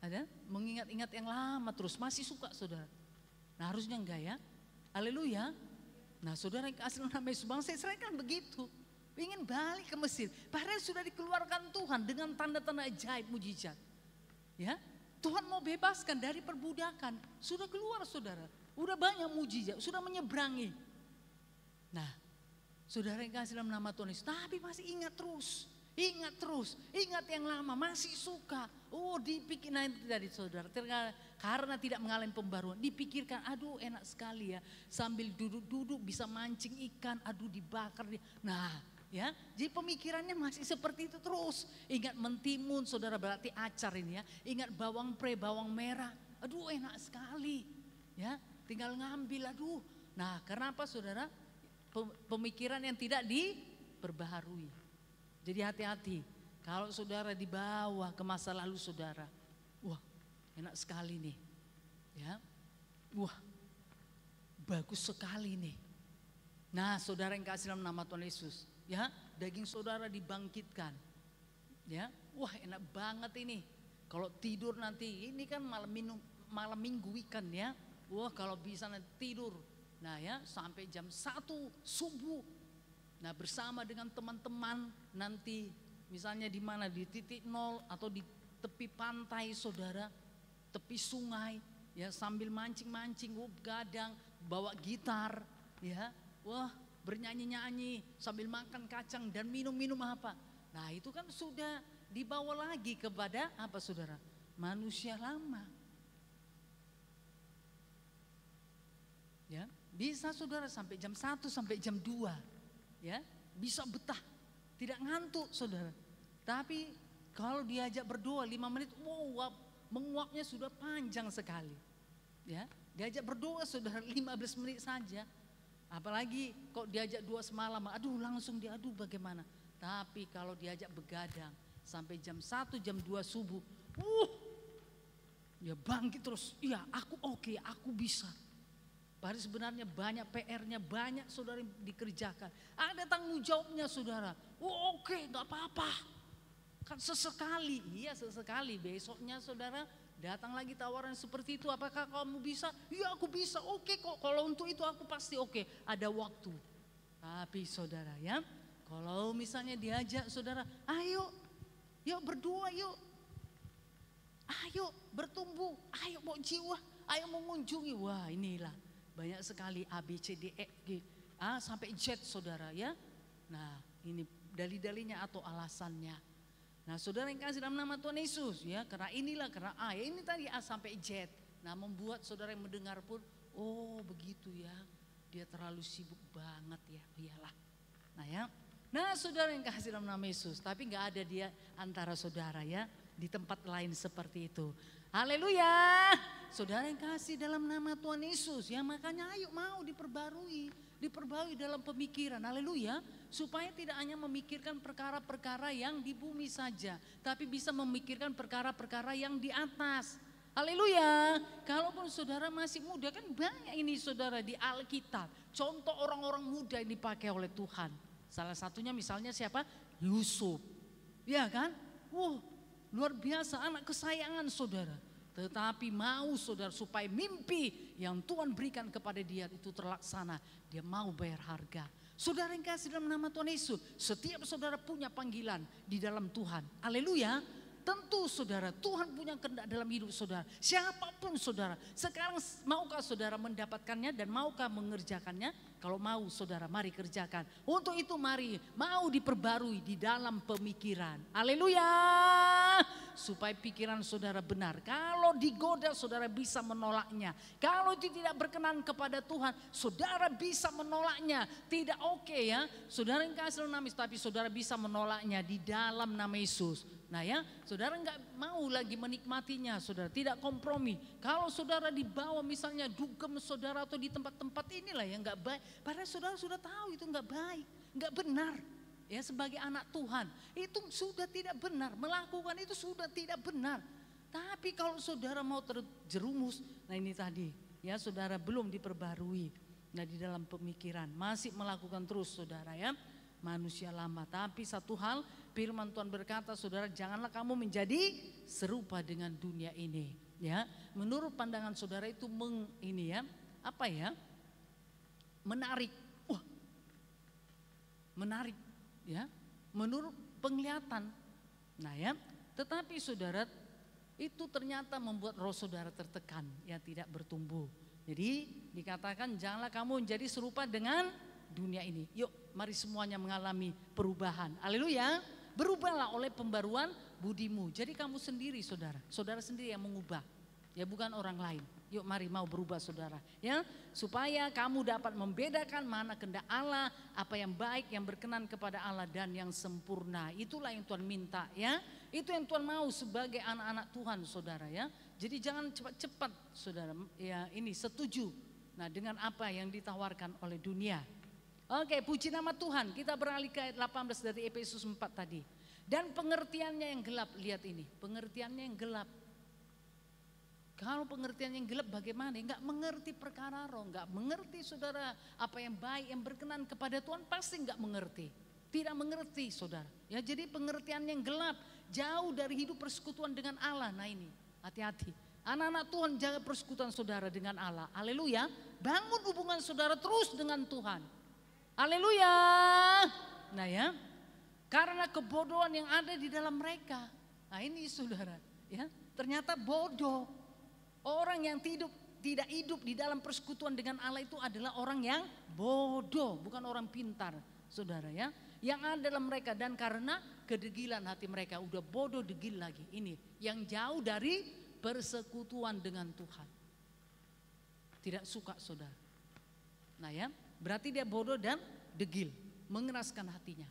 Ada? Mengingat-ingat yang lama terus, masih suka saudara? Nah harusnya enggak ya, haleluya. Nah saudara yang kasih nama Yesus, bangsa Israel kan begitu, ingin balik ke Mesir. Padahal sudah dikeluarkan Tuhan dengan tanda-tanda ajaib mujizat. Ya, Tuhan mau bebaskan dari perbudakan, sudah keluar saudara, udah banyak mujizat, sudah menyeberangi. Nah saudara yang kasih dalam nama Tuhan Yesus, tapi masih ingat terus. Ingat yang lama, masih suka. Oh dipikirkan dari saudara, karena tidak mengalami pembaruan, dipikirkan aduh enak sekali ya, sambil duduk-duduk bisa mancing ikan, aduh dibakar. Nah ya, jadi pemikirannya masih seperti itu terus. Ingat mentimun saudara, berarti acar ini ya. Ingat bawang merah, aduh enak sekali ya, tinggal ngambil aduh. Nah kenapa saudara? Pemikiran yang tidak diperbaharui. Jadi hati-hati kalau saudara dibawa ke masa lalu saudara, wah enak sekali nih ya, wah bagus sekali nih. Nah saudara yang kasih dalam nama Tuhan Yesus ya, daging saudara dibangkitkan ya, wah enak banget ini. Kalau tidur nanti, ini kan malam minggu weekend ya, wah kalau bisa nanti tidur, nah ya sampai jam 1 subuh. Nah bersama dengan teman-teman nanti misalnya di mana, di titik nol atau di tepi pantai saudara, tepi sungai ya, sambil mancing-mancing, gadang, bawa gitar ya, wah bernyanyi-nyanyi sambil makan kacang dan minum-minum apa. Nah itu kan sudah dibawa lagi kepada apa saudara? Manusia lama. Ya, bisa saudara sampai jam 1 sampai jam 2. Ya, bisa betah, tidak ngantuk saudara. Tapi kalau diajak berdoa 5 menit, wow, menguapnya sudah panjang sekali. Ya, diajak berdoa saudara 15 menit saja. Apalagi kok diajak 2 semalam, aduh langsung diadu bagaimana. Tapi kalau diajak begadang sampai jam 1 jam 2 subuh, ya bangkit terus. Iya, aku oke, aku bisa. Padahal sebenarnya banyak PR-nya, banyak saudara yang dikerjakan. Ada tanggung jawabnya saudara. Oke, gak apa-apa. Kan sesekali, iya sesekali. Besoknya saudara datang lagi tawaran seperti itu. Apakah kamu bisa? Iya aku bisa, oke kok. Kalau untuk itu aku pasti oke. Ada waktu. Tapi saudara ya, kalau misalnya diajak saudara, ayo, yuk berdoa yuk. Ayo bertumbuh, ayo mau jiwa, ayo mengunjungi. Wah inilah banyak sekali A, B, C, D, E, G, A sampai Z saudara ya. Nah ini dalil-dalilnya atau alasannya. Nah saudara yang kasih dalam nama Tuhan Yesus ya, karena inilah, karena A ya, ini tadi A sampai Z. Nah membuat saudara yang mendengar pun, oh begitu ya, dia terlalu sibuk banget ya, iyalah. Nah ya, nah saudara yang kasih dalam nama Yesus, tapi gak ada dia antara saudara ya, di tempat lain seperti itu. Haleluya. Saudara yang kasih dalam nama Tuhan Yesus ya, makanya ayo mau diperbarui dalam pemikiran. Haleluya. Supaya tidak hanya memikirkan perkara-perkara yang di bumi saja, tapi bisa memikirkan perkara-perkara yang di atas. Haleluya. Kalaupun saudara masih muda, kan banyak ini saudara di Alkitab contoh orang-orang muda yang dipakai oleh Tuhan. Salah satunya misalnya siapa? Yusuf. Ya kan? Luar biasa, anak kesayangan saudara. Tetapi mau saudara supaya mimpi yang Tuhan berikan kepada dia itu terlaksana, dia mau bayar harga. Saudara yang kasih dalam nama Tuhan Yesus, setiap saudara punya panggilan di dalam Tuhan. Haleluya. Tentu saudara, Tuhan punya kehendak dalam hidup saudara. Siapapun saudara, sekarang maukah saudara mendapatkannya dan maukah mengerjakannya? Kalau mau saudara, mari kerjakan. Untuk itu mari, mau diperbarui di dalam pemikiran. Haleluya. Supaya pikiran saudara benar. Kalau digoda saudara bisa menolaknya. Kalau itu tidak berkenan kepada Tuhan, saudara bisa menolaknya. Tidak oke ya, saudara yang kasih nama Yesus, tapi saudara bisa menolaknya di dalam nama Yesus. Nah ya, saudara nggak mau lagi menikmatinya, saudara tidak kompromi. Kalau saudara dibawa misalnya dugem saudara atau di tempat-tempat inilah yang nggak baik, padahal saudara sudah tahu itu nggak baik, nggak benar. Ya sebagai anak Tuhan itu sudah tidak benar, melakukan itu sudah tidak benar. Tapi kalau saudara mau terjerumus, nah ini tadi ya saudara belum diperbarui. Nah di dalam pemikiran masih melakukan terus saudara ya. Manusia lama. Tapi satu hal firman Tuhan berkata saudara, janganlah kamu menjadi serupa dengan dunia ini ya. Menurut pandangan saudara itu menarik. Menarik ya, menurut penglihatan. Nah ya, tetapi saudara itu ternyata membuat roh saudara tertekan ya, tidak bertumbuh. Jadi dikatakan janganlah kamu menjadi serupa dengan dunia ini. Yuk mari semuanya mengalami perubahan. Haleluya. Berubahlah oleh pembaruan budimu. Jadi kamu sendiri saudara, saudara sendiri yang mengubah. Ya bukan orang lain. Yuk mari mau berubah saudara. Ya supaya kamu dapat membedakan mana kehendak Allah, apa yang baik, yang berkenan kepada Allah dan yang sempurna. Itulah yang Tuhan minta ya. Itu yang Tuhan mau sebagai anak-anak Tuhan saudara ya. Jadi jangan cepat-cepat saudara ya ini setuju. Nah dengan apa yang ditawarkan oleh dunia. Oke, puji nama Tuhan. Kita beralih ke ayat 18 dari Efesus 4 tadi. Dan pengertiannya yang gelap, lihat ini, pengertiannya yang gelap. Kalau pengertian yang gelap bagaimana? Enggak mengerti perkara roh, enggak mengerti saudara apa yang baik, yang berkenan kepada Tuhan, pasti enggak mengerti. Tidak mengerti saudara. Ya jadi pengertian yang gelap, jauh dari hidup persekutuan dengan Allah. Nah ini, hati-hati. Anak-anak Tuhan jaga persekutuan saudara dengan Allah. Haleluya. Bangun hubungan saudara terus dengan Tuhan. Haleluya. Nah ya, karena kebodohan yang ada di dalam mereka. Nah ini saudara, ya ternyata bodoh. Orang yang tidak hidup di dalam persekutuan dengan Allah itu adalah orang yang bodoh, bukan orang pintar, saudara ya. Yang ada dalam mereka dan karena kedegilan hati mereka, udah bodoh degil lagi. Ini yang jauh dari persekutuan dengan Tuhan. Tidak suka saudara. Nah ya, berarti dia bodoh dan degil, mengeraskan hatinya.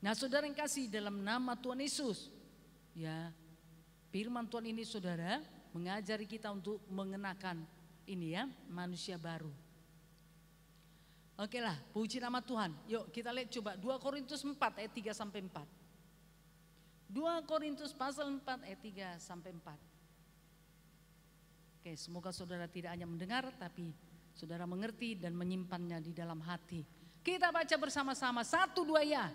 Nah saudara yang kasih, dalam nama Tuhan Yesus, ya firman Tuhan ini saudara mengajari kita untuk mengenakan ini ya, manusia baru. Oke lah, puji nama Tuhan. Yuk kita lihat coba 2 Korintus 4 ayat 3 sampai 4. 2 Korintus pasal 4 ayat 3 sampai 4. Oke, semoga saudara tidak hanya mendengar tapi saudara mengerti dan menyimpannya di dalam hati. Kita baca bersama-sama 1, 2 ya.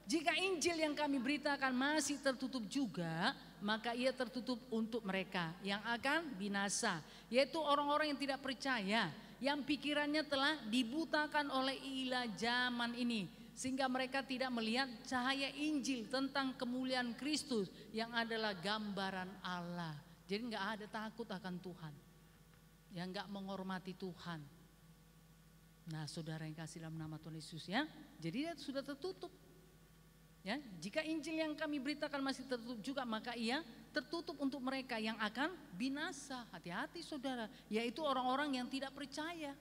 Jika Injil yang kami beritakan masih tertutup juga, maka ia tertutup untuk mereka yang akan binasa, yaitu orang-orang yang tidak percaya, yang pikirannya telah dibutakan oleh ilah zaman ini, sehingga mereka tidak melihat cahaya Injil tentang kemuliaan Kristus yang adalah gambaran Allah. Jadi nggak ada takut akan Tuhan, yang nggak menghormati Tuhan. Nah saudara yang kasih dalam nama Tuhan Yesus ya, jadi dia sudah tertutup. Ya, jika Injil yang kami beritakan masih tertutup juga, maka ia tertutup untuk mereka yang akan binasa. Hati-hati saudara, yaitu orang-orang yang tidak percaya.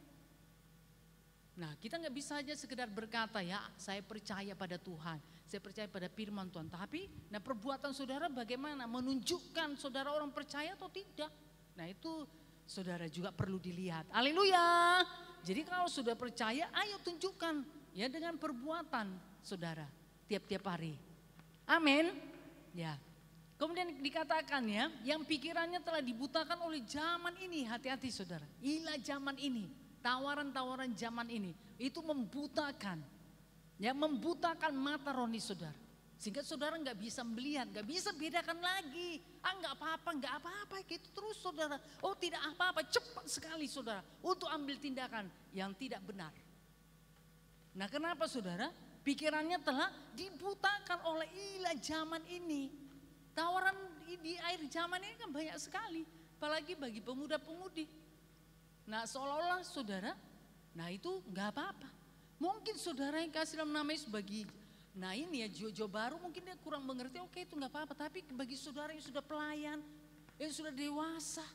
Nah kita nggak bisa aja sekedar berkata ya saya percaya pada Tuhan, saya percaya pada firman Tuhan. Tapi nah perbuatan saudara bagaimana, menunjukkan saudara orang percaya atau tidak. Nah itu saudara juga perlu dilihat. Haleluya. Jadi kalau sudah percaya, ayo tunjukkan ya dengan perbuatan saudara tiap-tiap hari. Amin. Ya. Kemudian dikatakan ya, yang pikirannya telah dibutakan oleh zaman ini. Hati-hati saudara, ilah zaman ini, tawaran-tawaran zaman ini, itu membutakan. Ya, membutakan mata rohani saudara. Sehingga saudara nggak bisa melihat, nggak bisa bedakan lagi. Nggak apa-apa gitu terus saudara. Oh tidak apa-apa, cepat sekali saudara untuk ambil tindakan yang tidak benar. Nah kenapa saudara? Pikirannya telah dibutakan oleh ilah zaman ini. Tawaran di akhir zaman ini kan banyak sekali, apalagi bagi pemuda-pemudi. Nah seolah-olah saudara, nah itu nggak apa-apa. Mungkin saudara yang kasih dalam nama Yesus bagi, nah ini ya jiwa-jiwa baru mungkin dia kurang mengerti, oke itu nggak apa-apa. Tapi bagi saudara yang sudah pelayan, yang sudah dewasa,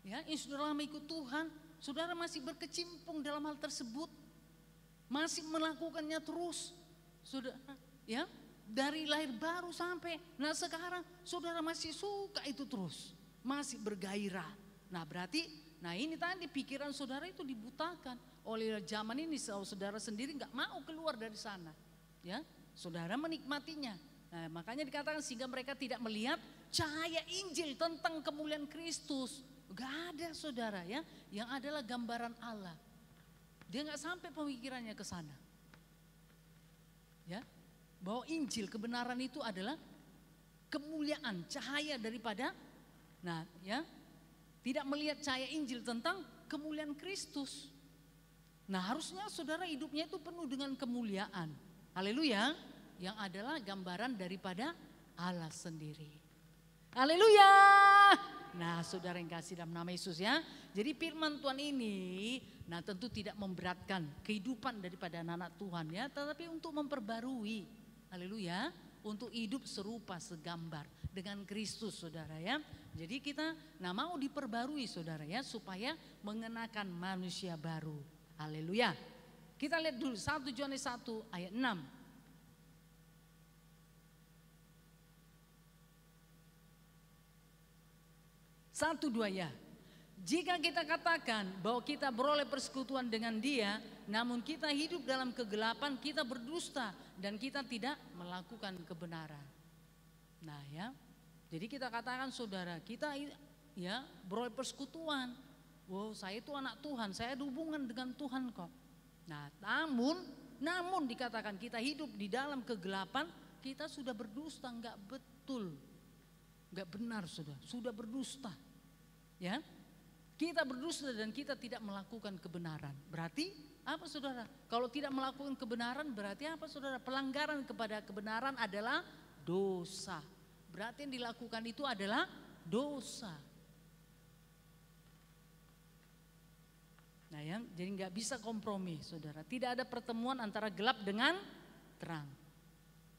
ya yang sudah lama ikut Tuhan, saudara masih berkecimpung dalam hal tersebut, masih melakukannya terus, saudara, ya dari lahir baru sampai, nah sekarang saudara masih suka itu terus, masih bergairah. Nah berarti, nah ini tadi pikiran saudara itu dibutakan oleh zaman ini, saudara sendiri nggak mau keluar dari sana, ya saudara menikmatinya. Nah makanya dikatakan sehingga mereka tidak melihat cahaya Injil tentang kemuliaan Kristus. Gak ada saudara ya, yang adalah gambaran Allah. Dia nggak sampai pemikirannya ke sana. Ya, bahwa Injil kebenaran itu adalah kemuliaan, cahaya daripada, nah ya, tidak melihat cahaya Injil tentang kemuliaan Kristus. Nah harusnya saudara hidupnya itu penuh dengan kemuliaan. Haleluya, yang adalah gambaran daripada Allah sendiri. Haleluya. Nah saudara yang kasih dalam nama Yesus ya. Jadi firman Tuhan ini nah tentu tidak memberatkan kehidupan daripada anak-anak Tuhan ya. Tetapi untuk memperbarui, haleluya, untuk hidup serupa segambar dengan Kristus saudara ya. Jadi kita nah mau diperbarui saudara ya, supaya mengenakan manusia baru. Haleluya. Kita lihat dulu 1 Yohanes 1 ayat 6. 1, 2 ya. Jika kita katakan bahwa kita beroleh persekutuan dengan Dia, namun kita hidup dalam kegelapan, kita berdusta dan kita tidak melakukan kebenaran. Nah ya, jadi kita katakan saudara, kita ya beroleh persekutuan. Wow, saya itu anak Tuhan, saya ada hubungan dengan Tuhan kok. Nah, namun dikatakan kita hidup di dalam kegelapan, kita sudah berdusta, enggak betul. Enggak benar sudah berdusta. Ya, kita berdusta dan kita tidak melakukan kebenaran. Berarti apa saudara? Kalau tidak melakukan kebenaran berarti apa saudara? Pelanggaran kepada kebenaran adalah dosa. Berarti yang dilakukan itu adalah dosa. Nah ya, jadi nggak bisa kompromi saudara. Tidak ada pertemuan antara gelap dengan terang.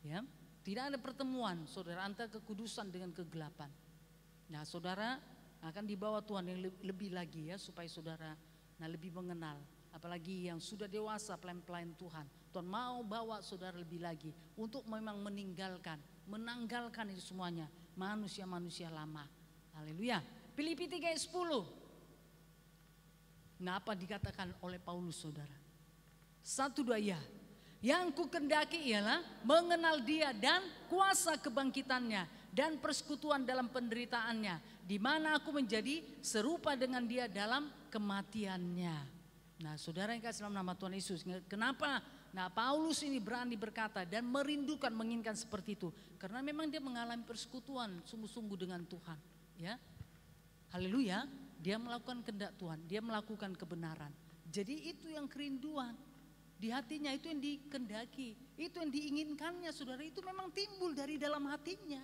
Ya, tidak ada pertemuan saudara antara kekudusan dengan kegelapan. Nah saudara akan dibawa Tuhan yang lebih lagi ya, supaya saudara lebih mengenal apalagi yang sudah dewasa pelayan-pelayan Tuhan. Tuhan mau bawa saudara lebih lagi untuk memang menanggalkan itu semuanya, manusia-manusia lama. Haleluya. Filipi 3 ayat 10. Nah, apa dikatakan oleh Paulus saudara? 1-2 ya. Yang ku kendaki ialah mengenal Dia dan kuasa kebangkitannya dan persekutuan dalam penderitaannya, di mana aku menjadi serupa dengan Dia dalam kematiannya. Nah, saudara yang kasih dalam nama Tuhan Yesus, kenapa? Nah, Paulus ini berani berkata dan merindukan, menginginkan seperti itu, karena memang dia mengalami persekutuan sungguh-sungguh dengan Tuhan, ya. Haleluya, dia melakukan kehendak Tuhan, dia melakukan kebenaran. Jadi itu yang kerinduan di hatinya, itu yang dikehendaki, itu yang diinginkannya, saudara. Itu memang timbul dari dalam hatinya,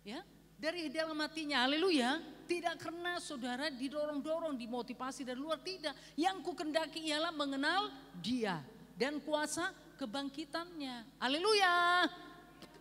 ya, dari dalam hatinya. Haleluya, tidak karena saudara didorong-dorong, dimotivasi dari luar, tidak. Yang ku kehendaki ialah mengenal Dia dan kuasa kebangkitannya. Haleluya.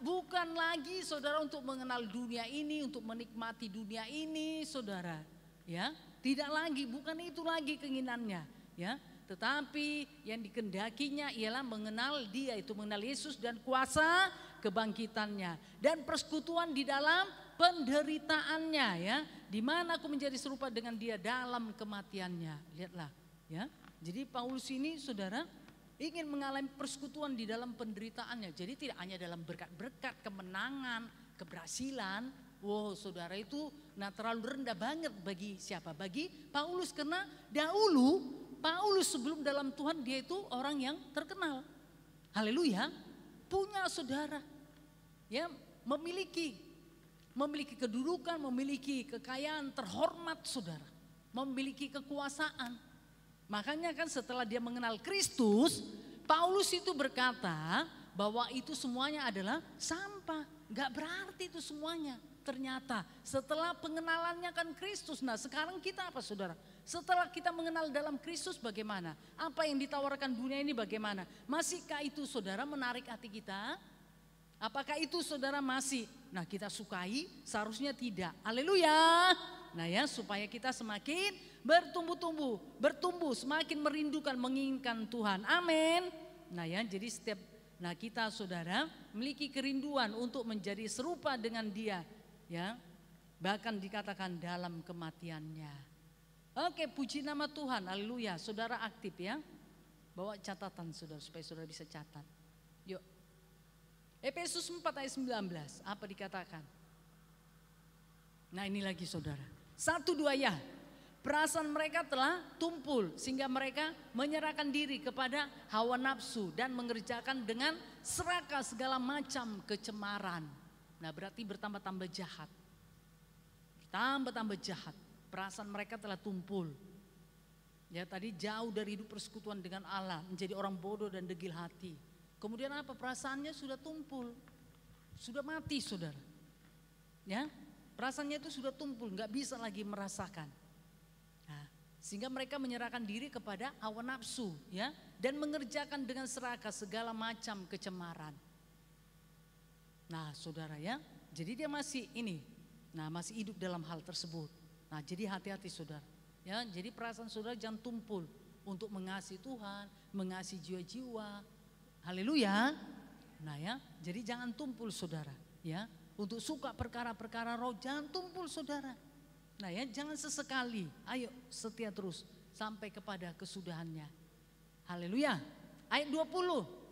Bukan lagi saudara untuk mengenal dunia ini, untuk menikmati dunia ini, saudara. Ya, tidak lagi, bukan itu lagi keinginannya, ya. Tetapi yang dikehendakinya ialah mengenal Dia, itu mengenal Yesus dan kuasa kebangkitannya dan persekutuan di dalam penderitaannya, ya. Di mana aku menjadi serupa dengan Dia dalam kematiannya. Lihatlah, ya. Jadi Paulus ini saudara ingin mengalami persekutuan di dalam penderitaannya. Jadi tidak hanya dalam berkat-berkat, kemenangan, keberhasilan. Wow, saudara, itu terlalu rendah banget bagi siapa? Bagi Paulus, karena dahulu Paulus sebelum dalam Tuhan dia itu orang yang terkenal. Haleluya, punya saudara, ya, memiliki kedudukan, memiliki kekayaan, terhormat saudara, memiliki kekuasaan. Makanya kan setelah dia mengenal Kristus, Paulus itu berkata bahwa itu semuanya adalah sampah. Gak berarti itu semuanya. Ternyata setelah pengenalannya kan Kristus. Nah, sekarang kita apa saudara? Setelah kita mengenal dalam Kristus bagaimana? Apa yang ditawarkan dunia ini bagaimana? Masihkah itu saudara menarik hati kita? Apakah itu saudara masih kita sukai? Seharusnya tidak. Haleluya. Nah, ya, supaya kita semakin bertumbuh, semakin merindukan, menginginkan Tuhan. Amin. Nah, ya, jadi kita saudara memiliki kerinduan untuk menjadi serupa dengan Dia, ya. Bahkan dikatakan dalam kematiannya. Oke, puji nama Tuhan. Haleluya. Saudara aktif, ya. Bawa catatan saudara supaya saudara bisa catat. Yuk. Efesus 4 ayat 19. Apa dikatakan? Nah, ini lagi saudara. 1-2 ya. Perasaan mereka telah tumpul sehingga mereka menyerahkan diri kepada hawa nafsu dan mengerjakan dengan serakah segala macam kecemaran. Nah, berarti bertambah-tambah jahat. Tambah-tambah jahat. Perasaan mereka telah tumpul. Ya, tadi jauh dari hidup persekutuan dengan Allah, menjadi orang bodoh dan degil hati. Kemudian apa? Perasaannya sudah tumpul. Sudah mati saudara. Ya, perasaannya itu sudah tumpul, nggak bisa lagi merasakan. Nah, sehingga mereka menyerahkan diri kepada hawa nafsu, ya, dan mengerjakan dengan serakah segala macam kecemaran. Nah, saudara, ya, jadi dia masih masih hidup dalam hal tersebut. Nah, jadi hati-hati saudara, ya, jadi perasaan saudara jangan tumpul untuk mengasihi Tuhan, mengasihi jiwa-jiwa. Haleluya. Nah, ya, jadi jangan tumpul saudara, ya. Untuk suka perkara-perkara roh, jangan tumpul saudara. Nah, ya, jangan sesekali, ayo setia terus sampai kepada kesudahannya. Haleluya. Ayat 20.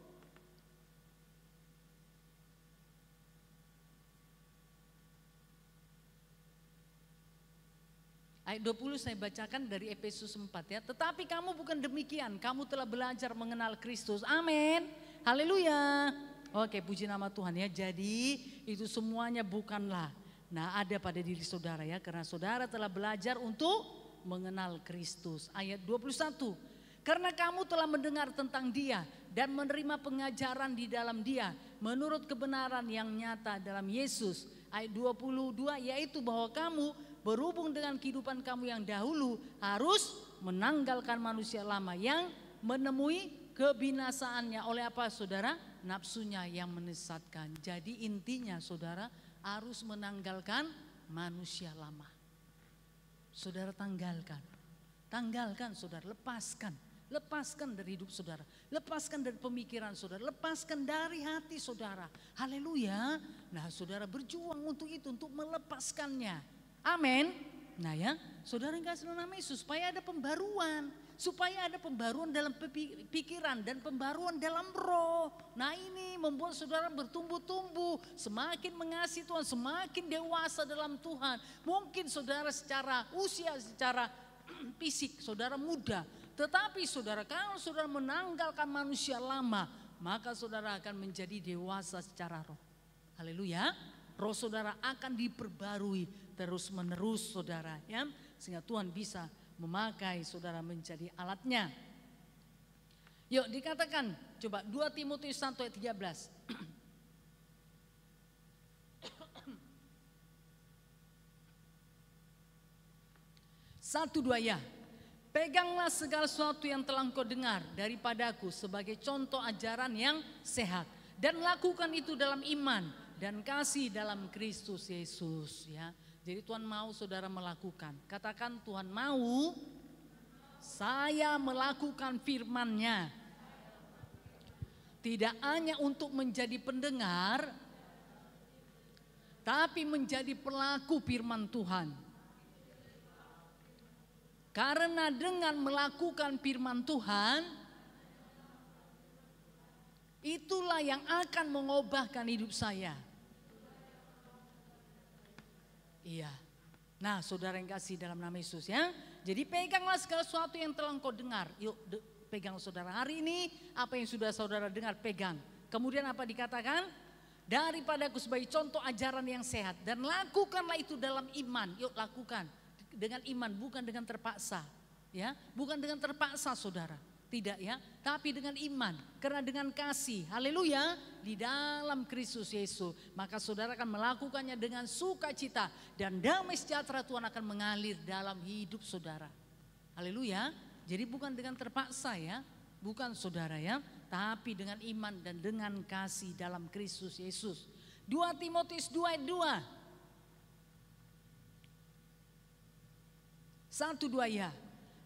Ayat 20 saya bacakan dari Efesus 4 ya. Tetapi kamu bukan demikian, kamu telah belajar mengenal Kristus. Amin. Haleluya. Oke, puji nama Tuhan ya. Jadi itu semuanya bukanlah ada pada diri saudara ya. Karena saudara telah belajar untuk mengenal Kristus. Ayat 21. Karena kamu telah mendengar tentang Dia dan menerima pengajaran di dalam Dia menurut kebenaran yang nyata dalam Yesus. Ayat 22 yaitu bahwa kamu berhubung dengan kehidupan kamu yang dahulu harus menanggalkan manusia lama yang menemui kebinasaannya oleh apa saudara? Nafsunya yang menyesatkan. Jadi intinya saudara harus menanggalkan manusia lama. Saudara tanggalkan saudara, lepaskan. lepaskan dari hidup saudara, lepaskan dari pemikiran saudara, lepaskan dari hati saudara. Haleluya. Nah, saudara berjuang untuk itu, untuk melepaskannya. Amin. Nah ya, saudara yang kasih dalam nama Yesus, supaya ada pembaruan. Supaya ada pembaruan dalam pikiran dan pembaruan dalam roh. Nah ini membuat saudara bertumbuh-tumbuh, semakin mengasihi Tuhan, semakin dewasa dalam Tuhan. Mungkin saudara secara usia, secara fisik saudara muda. Tetapi saudara, kalau saudara menanggalkan manusia lama, maka saudara akan menjadi dewasa secara roh. Haleluya. Roh saudara akan diperbarui terus menerus saudara ya. Sehingga Tuhan bisa memakai saudara menjadi alatnya. Yuk dikatakan coba 2 Timotius 1 ayat 13. 1-2 ya. Peganglah segala sesuatu yang telah engkau dengar daripadaku sebagai contoh ajaran yang sehat. Dan lakukan itu dalam iman dan kasih dalam Kristus Yesus ya. Jadi Tuhan mau saudara melakukan. Katakan Tuhan mau saya melakukan firman-Nya. Tidak hanya untuk menjadi pendengar, tapi menjadi pelaku firman Tuhan. Karena dengan melakukan firman Tuhan, itulah yang akan mengubahkan hidup saya. Iya. Nah saudara yang kasih dalam nama Yesus ya. Jadi peganglah segala sesuatu yang telah engkau dengar. Yuk pegang saudara. Hari ini apa yang sudah saudara dengar pegang. Kemudian apa dikatakan? Daripadaku sebagai contoh ajaran yang sehat. Dan lakukanlah itu dalam iman. Yuk lakukan. Dengan iman bukan dengan terpaksa. Ya, bukan dengan terpaksa saudara. Tidak ya, tapi dengan iman. Karena dengan kasih, haleluya, di dalam Kristus Yesus. Maka saudara akan melakukannya dengan sukacita. Dan damai sejahtera Tuhan akan mengalir dalam hidup saudara. Haleluya, jadi bukan dengan terpaksa ya. Bukan saudara ya, tapi dengan iman dan dengan kasih dalam Kristus Yesus. 2 Timotius 2 ayat 2. 1-2 ya.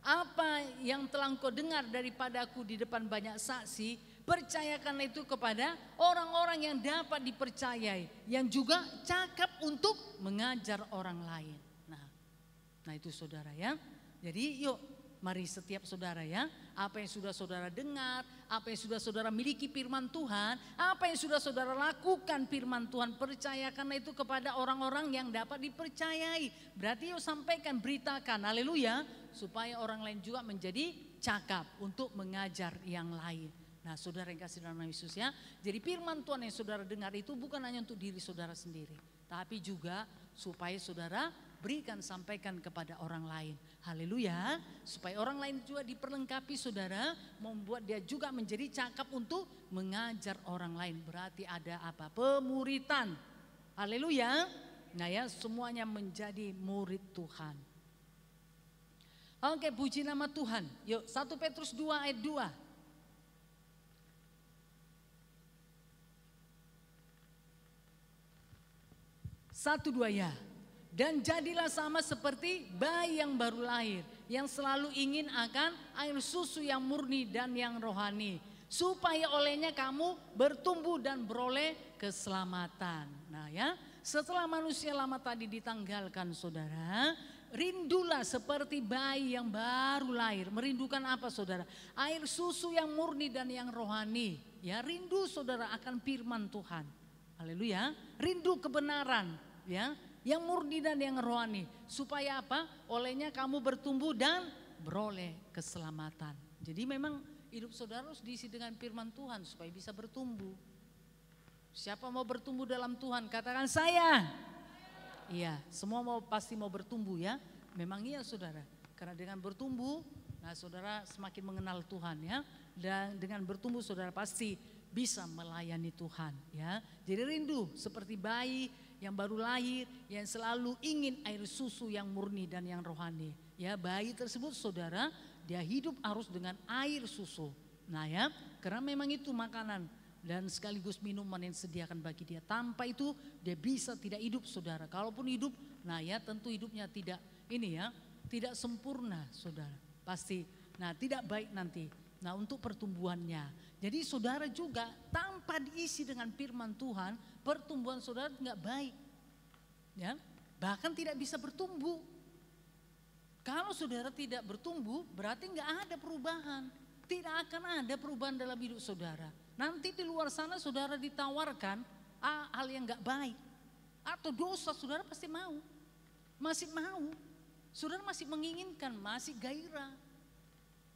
Apa yang telah engkau dengar daripadaku di depan banyak saksi, percayakan itu kepada orang-orang yang dapat dipercayai, yang juga cakap untuk mengajar orang lain. Nah itu saudara ya. Jadi yuk mari setiap saudara ya, apa yang sudah saudara dengar, apa yang sudah saudara miliki firman Tuhan, apa yang sudah saudara lakukan firman Tuhan, percayakan itu kepada orang-orang yang dapat dipercayai. Berarti yuk sampaikan, beritakan, haleluya, supaya orang lain juga menjadi cakap untuk mengajar yang lain. Nah saudara yang kasih dalam nama Yesus ya, jadi firman Tuhan yang saudara dengar itu bukan hanya untuk diri saudara sendiri, tapi juga supaya saudara berikan, sampaikan kepada orang lain. Haleluya, supaya orang lain juga diperlengkapi saudara, membuat dia juga menjadi cakap untuk mengajar orang lain. Berarti ada apa? Pemuritan. Haleluya. Nah ya, semuanya menjadi murid Tuhan. Oke, puji nama Tuhan. Yuk 1 Petrus 2 ayat 2. 1-2 ya. Dan jadilah sama seperti bayi yang baru lahir, yang selalu ingin akan air susu yang murni dan yang rohani, supaya olehnya kamu bertumbuh dan beroleh keselamatan. Nah ya, setelah manusia lama tadi ditanggalkan saudara, rindulah seperti bayi yang baru lahir. Merindukan apa saudara? Air susu yang murni dan yang rohani. Ya, rindu saudara akan firman Tuhan. Haleluya. Rindu kebenaran ya, yang murni dan yang rohani. Supaya apa? Olehnya kamu bertumbuh dan beroleh keselamatan. Jadi memang hidup saudara harus diisi dengan firman Tuhan supaya bisa bertumbuh. Siapa mau bertumbuh dalam Tuhan? Katakan saya. Iya, semua pasti mau bertumbuh ya. Memang iya saudara. Karena dengan bertumbuh, nah saudara semakin mengenal Tuhan ya. Dan dengan bertumbuh saudara pasti bisa melayani Tuhan ya. Jadi rindu seperti bayi yang baru lahir, yang selalu ingin air susu yang murni dan yang rohani. Ya, bayi tersebut saudara, dia hidup harus dengan air susu. Nah ya, karena memang itu makanan dan sekaligus minuman yang disediakan bagi dia. Tanpa itu dia bisa tidak hidup saudara. Kalaupun hidup, nah ya tentu hidupnya tidak ini ya, tidak sempurna saudara. Pasti Nah, tidak baik nanti. Nah, untuk pertumbuhannya. Jadi saudara juga tanpa diisi dengan firman Tuhan, pertumbuhan saudara nggak baik. Ya, bahkan tidak bisa bertumbuh. Kalau saudara tidak bertumbuh, berarti nggak ada perubahan. Tidak akan ada perubahan dalam hidup saudara. Nanti di luar sana saudara ditawarkan hal yang nggak baik. Atau dosa, saudara pasti mau. Masih mau. Saudara masih menginginkan, masih gairah.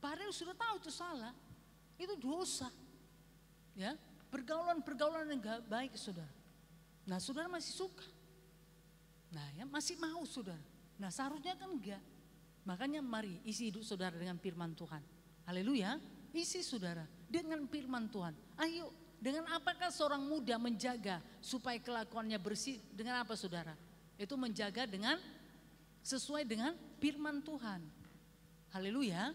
Padahal sudah tahu itu salah. Itu dosa. Ya, pergaulan-pergaulan yang nggak baik saudara. Nah, saudara masih suka. Nah, ya masih mau saudara. Nah, seharusnya kan enggak. Makanya mari isi hidup saudara dengan firman Tuhan. Haleluya. Isi saudara dengan firman Tuhan. Ayo, dengan apakah seorang muda menjaga supaya kelakuannya bersih? Dengan apa saudara? Itu menjaga dengan sesuai dengan firman Tuhan. Haleluya.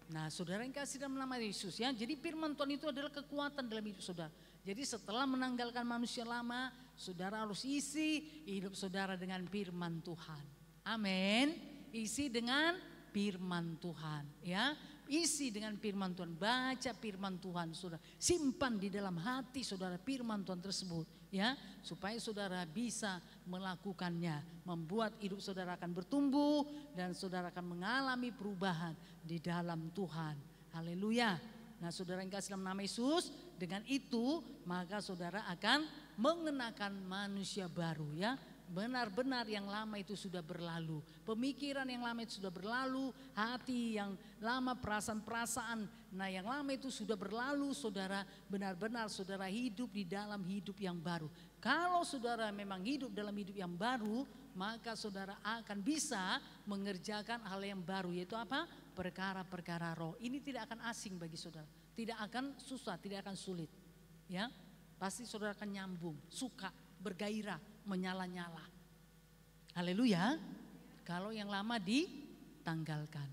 Nah, saudara yang kasih dalam nama Yesus ya. Jadi firman Tuhan itu adalah kekuatan dalam hidup saudara. Jadi setelah menanggalkan manusia lama, saudara harus isi hidup saudara dengan firman Tuhan. Amin. Isi dengan firman Tuhan ya. Isi dengan firman Tuhan, baca firman Tuhan saudara. Simpan di dalam hati saudara firman Tuhan tersebut ya. Supaya saudara bisa melakukannya. Membuat hidup saudara akan bertumbuh dan saudara akan mengalami perubahan di dalam Tuhan. Haleluya. Nah, saudara yang kasih dalam nama Yesus, dengan itu maka saudara akan mengenakan manusia baru ya. Benar-benar yang lama itu sudah berlalu. Pemikiran yang lama itu sudah berlalu. Hati yang lama, perasaan-perasaan. Nah, yang lama itu sudah berlalu saudara. Benar-benar saudara hidup di dalam hidup yang baru. Kalau saudara memang hidup dalam hidup yang baru, maka saudara akan bisa mengerjakan hal yang baru. Yaitu apa? Perkara-perkara roh. Ini tidak akan asing bagi saudara. Tidak akan susah, tidak akan sulit. Ya, pasti saudara akan nyambung, suka, bergairah, menyala-nyala. Haleluya. Kalau yang lama ditanggalkan.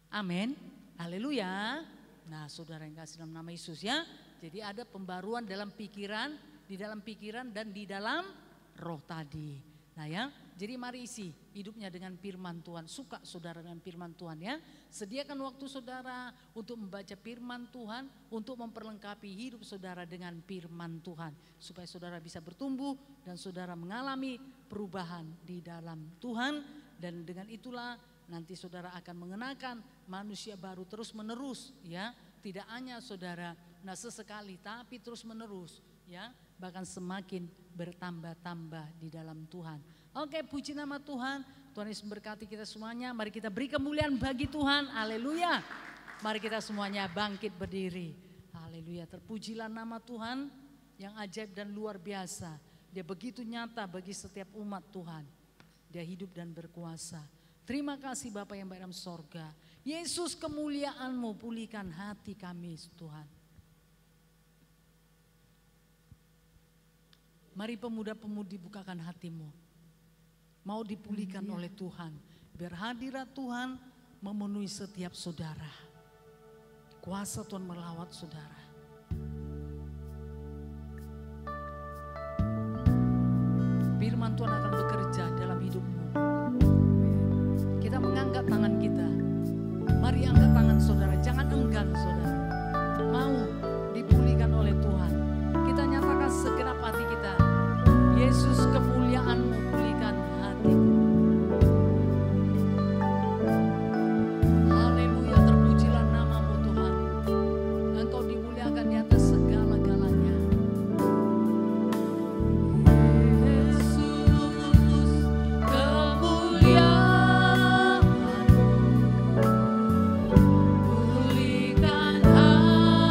Amin. Haleluya. Nah, saudara yang kasih dalam nama Yesus ya. Jadi ada pembaruan dalam pikiran, di dalam pikiran dan di dalam roh tadi. Nah ya, jadi mari isi hidupnya dengan firman Tuhan. Suka saudara dengan firman Tuhan ya. Sediakan waktu saudara untuk membaca firman Tuhan, untuk memperlengkapi hidup saudara dengan firman Tuhan. Supaya saudara bisa bertumbuh dan saudara mengalami perubahan di dalam Tuhan. Dan dengan itulah nanti saudara akan mengenakan manusia baru terus menerus ya. Tidak hanya saudara sesekali tapi terus menerus ya. Bahkan semakin bertambah-tambah di dalam Tuhan. Oke, puji nama Tuhan. Tuhan Yesus memberkati kita semuanya. Mari kita beri kemuliaan bagi Tuhan. Haleluya. Mari kita semuanya bangkit berdiri. Haleluya. Terpujilah nama Tuhan yang ajaib dan luar biasa. Dia begitu nyata bagi setiap umat Tuhan. Dia hidup dan berkuasa. Terima kasih Bapa yang baik dalam sorga. Yesus, kemuliaan-Mu pulihkan hati kami Tuhan. Mari pemuda-pemudi bukakan hatimu. Mau dipulihkan oleh Tuhan. Biar hadirat Tuhan memenuhi setiap saudara. Kuasa Tuhan melawat saudara. Firman Tuhan akan bekerja dalam hidupmu. Kita mengangkat tangan kita. Mari angkat tangan saudara. Jangan enggan saudara. Mau dipulihkan oleh Tuhan. Kita nyatakan segenap hati kita. Yesus, kemuliaan-Mu pulihkan hatiku. Haleluya, terpujilah nama-Mu Tuhan. Engkau dimuliakan di atas segala-galanya. Yesus, kemuliaan-Mu pulihkan hatiku.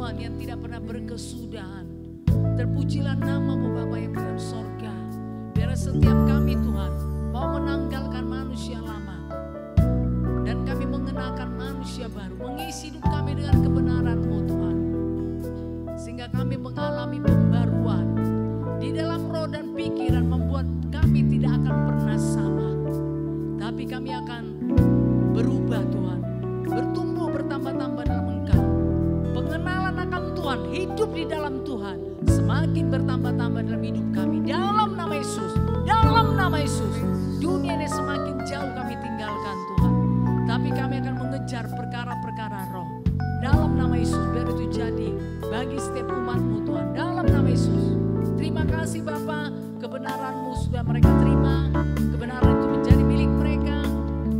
Tuhan yang tidak pernah berkesudahan. Terpujilah namamu Bapa yang di dalam sorga. Biar setiap kami Tuhan mau menanggalkan manusia lama dan kami mengenakan manusia baru, mengisi hidup kami dengan kebenaran-Mu Tuhan, sehingga kami mengalami pembaruan di dalam roh dan pikiran, membuat kami tidak akan pernah sama, tapi kami akan berubah Tuhan, bertumbuh bertambah-tambah dalam Engkau. Pengenalan akan Tuhan, hidup di dalam Tuhan semakin bertambah-tambah dalam hidup kami. Dalam nama Yesus, dalam nama Yesus. Dunia ini semakin jauh kami tinggalkan Tuhan, tapi kami akan mengejar perkara-perkara roh. Dalam nama Yesus, biar itu jadi bagi setiap umat-Mu Tuhan. Dalam nama Yesus. Terima kasih Bapa, kebenaran-Mu sudah mereka terima. Kebenaran itu menjadi milik mereka.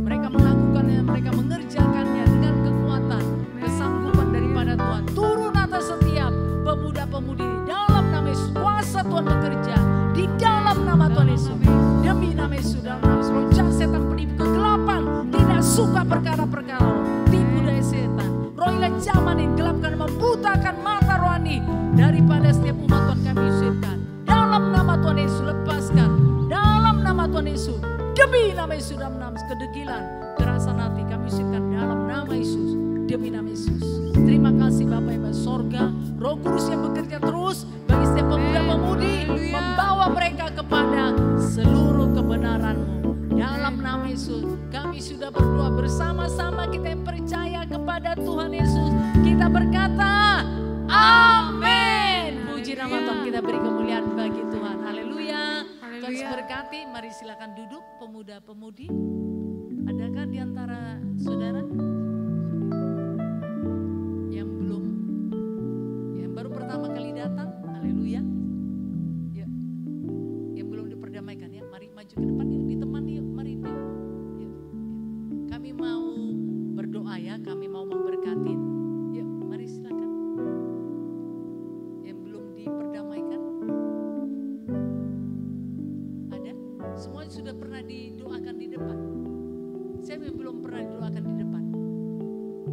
Mereka melakukannya, mereka mengerjakannya dengan kekuatan, kesanggupan daripada Tuhan. Turun atas setiap pemuda-pemudi dalam nama Yesus. Kuasa Tuhan bekerja di dalam nama Tuhan Yesus. Demi nama Yesus, dalam nama Yesus. Roh setan penipu kegelapan, tidak suka perkara-perkara tipu daya setan. Roh ilah zaman yang gelapkan, membutakan mata rohani daripada setiap umat Tuhan kami usirkan. Dalam nama Tuhan Yesus lepaskan. Dalam nama Tuhan Yesus. Demi nama Yesus, dalam nama kedegilan, kerasan hati kami usirkan dalam nama Yesus. Demi nama Yesus. Terima kasih Bapa yang di sorga. Roh Kudus yang bekerja terus bagi setiap pemuda-pemudi, membawa mereka kepada seluruh kebenaran-Mu. Dalam nama Yesus kami sudah berdoa bersama-sama, kita yang percaya kepada Tuhan Yesus. Kita berkata amin. Puji nama Tuhan, kita beri kemuliaan bagi Tuhan. Haleluya. Tuhan berkati. Mari silakan duduk pemuda-pemudi. Adakah di antara saudara yang belum, yang baru pertama kali datang? Haleluya. Ya. Yang belum diperdamaikan ya, mari maju ke depan yuk, ditemani yuk, mari yuk. Yuk. Kami mau berdoa ya, kami mau memberkati. Yuk, mari silakan. Yang belum diperdamaikan? Ada? Semuanya sudah pernah didoakan di depan. Siapa yang belum pernah didoakan di depan?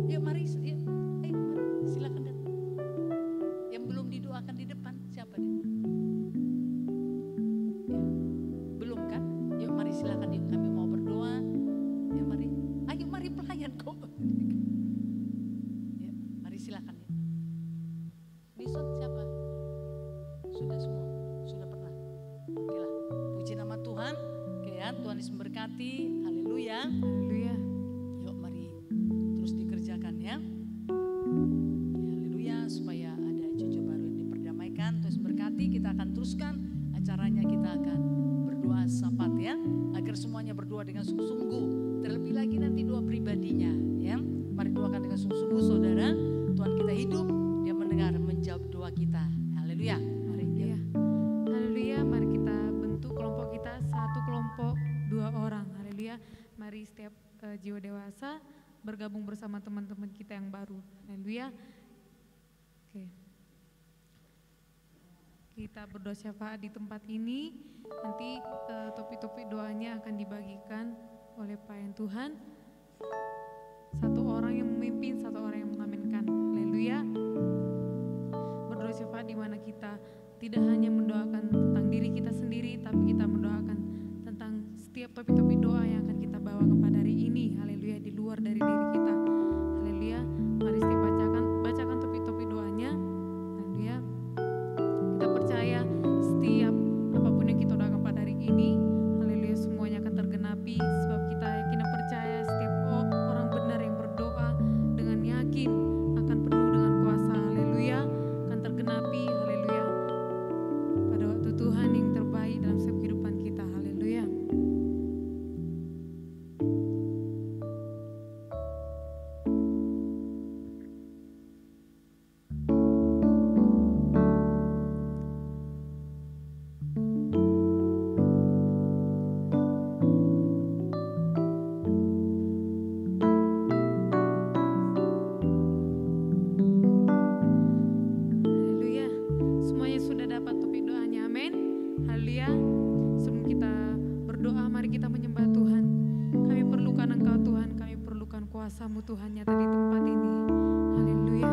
Yuk mari, yuk. Mari, silakan datang. Yang belum didoakan di depan siapa deh? Ya. Belum kan? Yuk mari silakan yuk, kami mau berdoa. Yuk mari. Ayo mari pelayan kok. Ya, mari silakan yuk. Bison siapa? Sudah semua, sudah pernah. Oke lah. Puji nama Tuhan. Oke ya, Tuhan Yesus memberkati. Haleluya. Haleluya. Yuk mari terus dikerjakan ya. Haleluya, supaya ada cucu baru yang diperdamaikan. Terus berkati, kita akan teruskan acaranya, kita akan berdoa sapat ya, agar semuanya berdoa dengan sungguh-sungguh. Terlebih lagi nanti doa pribadinya ya. Mari doakan dengan sungguh-sungguh saudara. Tuhan kita hidup, Dia mendengar, menjawab doa kita. Haleluya. Mari ya. Haleluya, mari kita bentuk kelompok kita, satu kelompok 2 orang. Haleluya. Mari setiap jiwa dewasa bergabung bersama teman-teman kita yang baru. Haleluya. Oke. Kita berdoa syafaat di tempat ini. Nanti topik-topik doanya akan dibagikan oleh pelayan Tuhan. Satu orang yang memimpin, satu orang yang mengaminkan. Haleluya. Berdoa syafaat di mana kita tidak hanya mendoakan tentang diri kita sendiri, tapi kita mendoakan tentang setiap topik-topik doa yang akan kita bawakan pada hari ini. Haleluya, di luar dari diri kita. Haleluya. Mari setiap bacakan topik-topik doanya. Haleluya. Kita percaya setiap apapun yang kita doakan pada hari ini, haleluya, semuanya akan tergenapi, sebab kita yakin dan percaya setiap orang benar yang berdoa dengan yakin akan penuh dengan kuasa. Haleluya, akan tergenapi. Haleluya. Pada waktu Tuhan yang terbaik dalam setiap kehidupan kita. Haleluya. Haleluya. Semuanya sudah dapat topik doanya. Amin. Haleluya. Sebelum kita berdoa, mari kita menyembah Tuhan. Kami perlukan Engkau Tuhan, kami perlukan kuasa-Mu Tuhan nyata di tempat ini. Haleluya.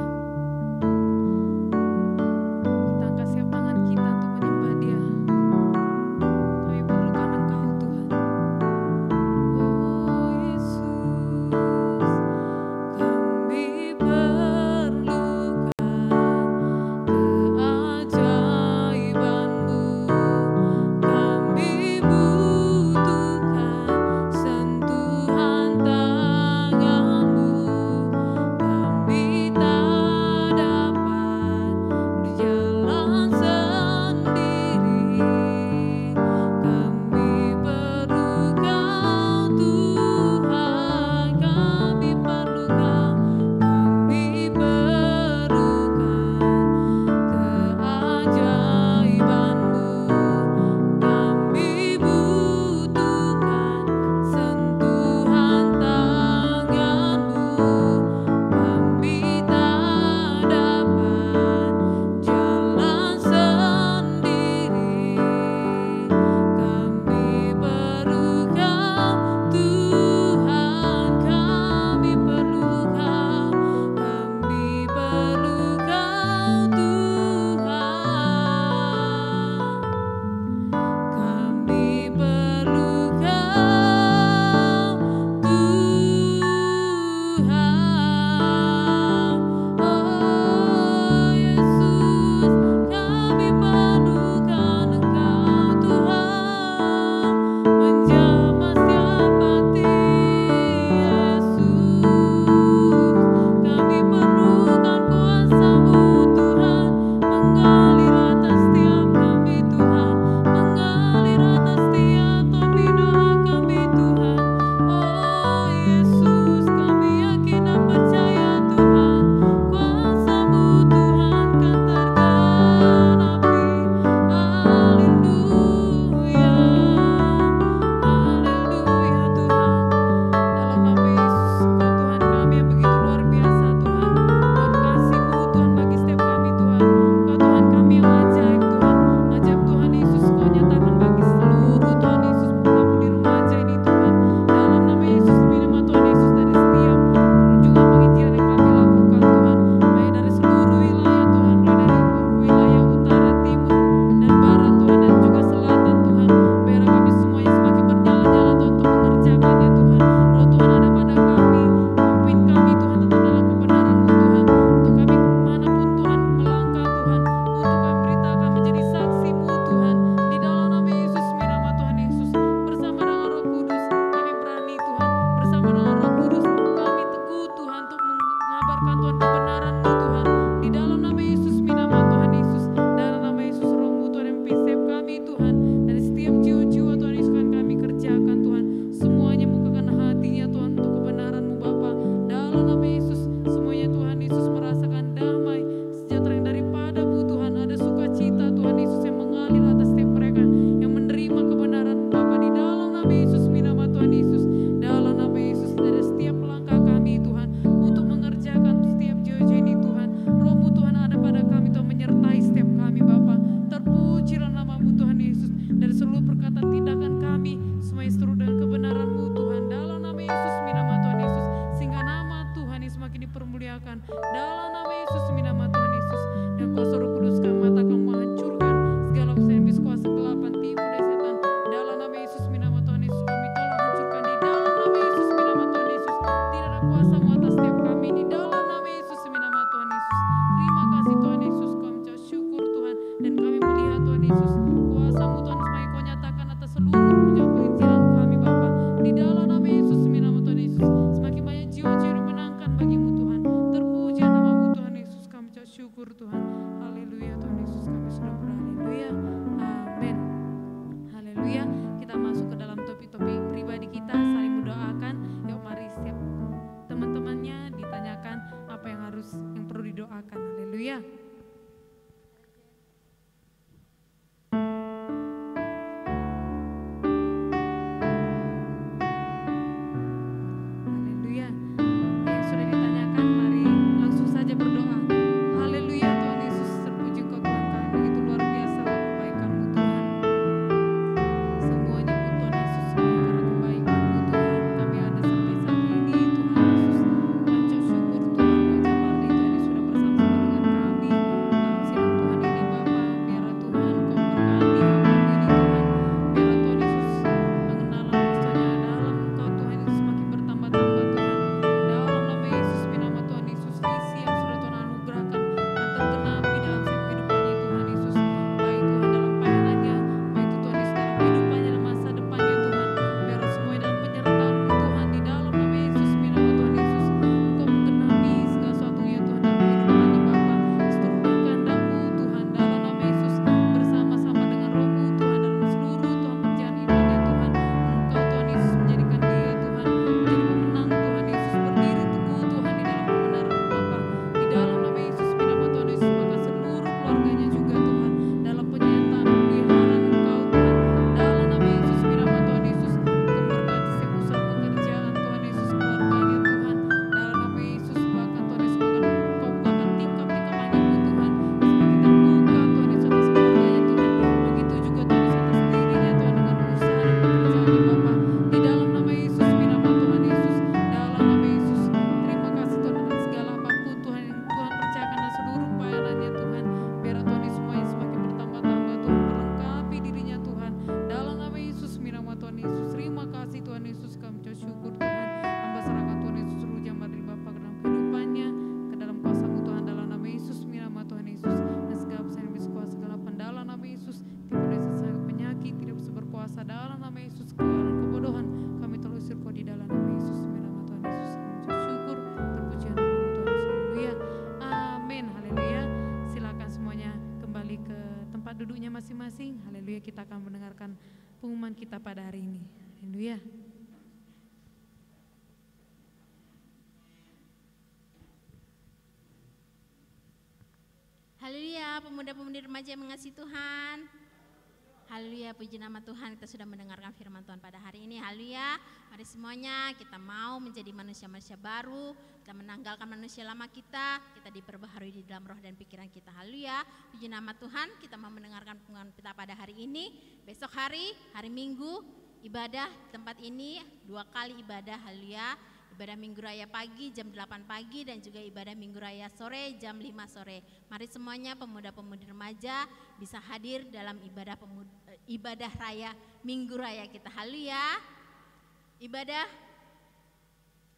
kita akan mendengarkan pengumuman kita pada hari ini. Haleluya. Haleluya, pemuda-pemudi remaja yang mengasihi Tuhan. Haleluya, puji nama Tuhan, kita sudah mendengarkan firman Tuhan pada hari ini. Haleluya, mari semuanya kita mau menjadi manusia-manusia baru. Kita menanggalkan manusia lama kita diperbaharui di dalam roh dan pikiran kita. Haleluya, puji nama Tuhan, kita mau mendengarkan pengumuman kita pada hari ini. Besok hari Minggu, ibadah di tempat ini 2 kali ibadah. Haleluya, ibadah Minggu Raya pagi jam 8 pagi dan juga ibadah Minggu Raya sore jam 5 sore. Mari semuanya pemuda-pemudi remaja bisa hadir dalam ibadah raya Minggu Raya kita. Haleluya. Ibadah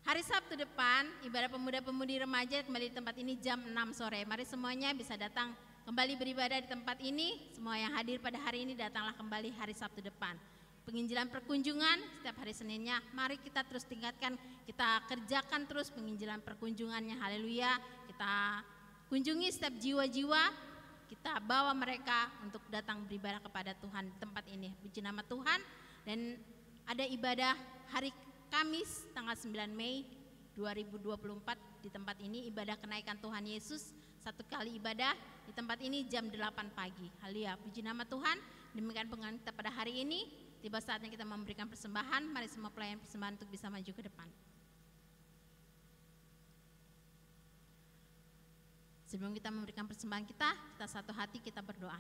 hari Sabtu depan, ibadah pemuda-pemudi remaja kembali di tempat ini jam 6 sore. Mari semuanya bisa datang kembali beribadah di tempat ini. Semua yang hadir pada hari ini datanglah kembali hari Sabtu depan. Penginjilan perkunjungan setiap hari Seninnya, mari kita terus tingkatkan, kita kerjakan terus penginjilan perkunjungannya. Haleluya, kita kunjungi setiap jiwa-jiwa, kita bawa mereka untuk datang beribadah kepada Tuhan di tempat ini. Puji nama Tuhan. Dan ada ibadah hari Kamis tanggal 9 Mei 2024 di tempat ini, ibadah kenaikan Tuhan Yesus, 1 kali ibadah di tempat ini jam 8 pagi. Haleluya, puji nama Tuhan. Demikian pengumuman kita pada hari ini. Tiba saatnya kita memberikan persembahan. Mari semua pelayan persembahan untuk bisa maju ke depan. Sebelum kita memberikan persembahan kita satu hati kita berdoa.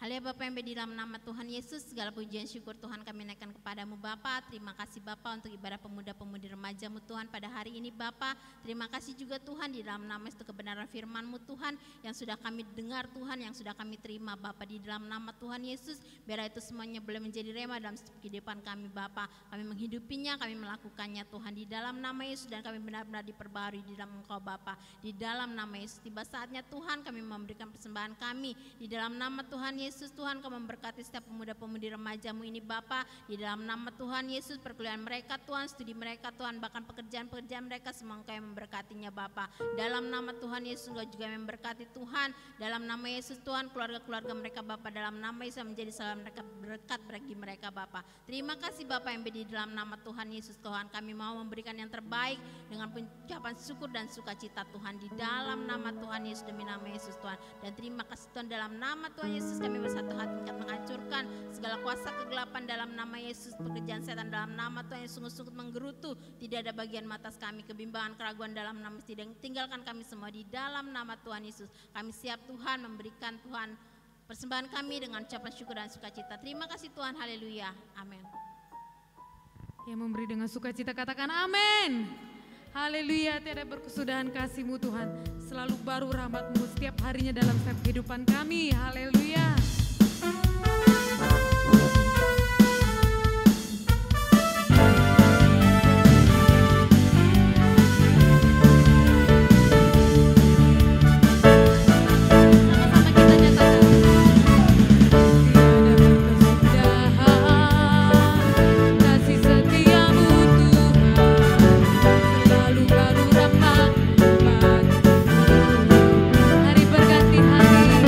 Haleluya Bapa yang di dalam nama Tuhan Yesus, segala pujian syukur Tuhan kami naikkan kepadamu Bapa. Terima kasih Bapa untuk ibadah pemuda-pemudi remajamu Tuhan pada hari ini Bapa. Terima kasih juga Tuhan di dalam nama itu kebenaran firman-Mu Tuhan yang sudah kami dengar Tuhan, yang sudah kami terima Bapa di dalam nama Tuhan Yesus. Biar itu semuanya boleh menjadi rema dalam kehidupan kami Bapa. Kami menghidupinya, kami melakukannya Tuhan di dalam nama Yesus, dan kami benar-benar diperbaharui di dalam Engkau Bapa. Di dalam nama Yesus, tiba saatnya Tuhan kami memberikan persembahan kami di dalam nama Tuhan Yesus. Tuhan kau memberkati setiap pemuda-pemudi remajamu ini Bapa. Di dalam nama Tuhan Yesus, perkuliahan mereka Tuhan, studi mereka Tuhan, bahkan pekerjaan-pekerjaan mereka semua Engkau yang memberkatinya Bapa. Dalam nama Tuhan Yesus Engkau juga memberkati Tuhan. Dalam nama Yesus Tuhan, keluarga-keluarga mereka Bapa, dalam nama Yesus menjadi salam mereka berkat bagi mereka Bapa. Terima kasih Bapa yang di dalam nama Tuhan Yesus Tuhan, kami mau memberikan yang terbaik dengan ucapan syukur dan sukacita Tuhan di dalam nama Tuhan Yesus, demi nama Yesus Tuhan. Dan terima kasih Tuhan, dalam nama Tuhan Yesus kami bersatu hati tingkat menghancurkan segala kuasa kegelapan dalam nama Yesus. Pekerjaan setan dalam nama Tuhan yang sungguh-sungguh menggerutu, tidak ada bagian atas kami, kebimbangan, keraguan dalam nama Yesus, tidak tinggalkan kami semua di dalam nama Tuhan Yesus. Kami siap Tuhan memberikan Tuhan persembahan kami dengan ucapan syukur dan sukacita. Terima kasih Tuhan, haleluya, amin. Yang memberi dengan sukacita katakan amin. Haleluya, tiada berkesudahan kasih-Mu Tuhan, selalu baru rahmat-Mu setiap harinya dalam setiap kehidupan kami. Haleluya. Hari berganti hari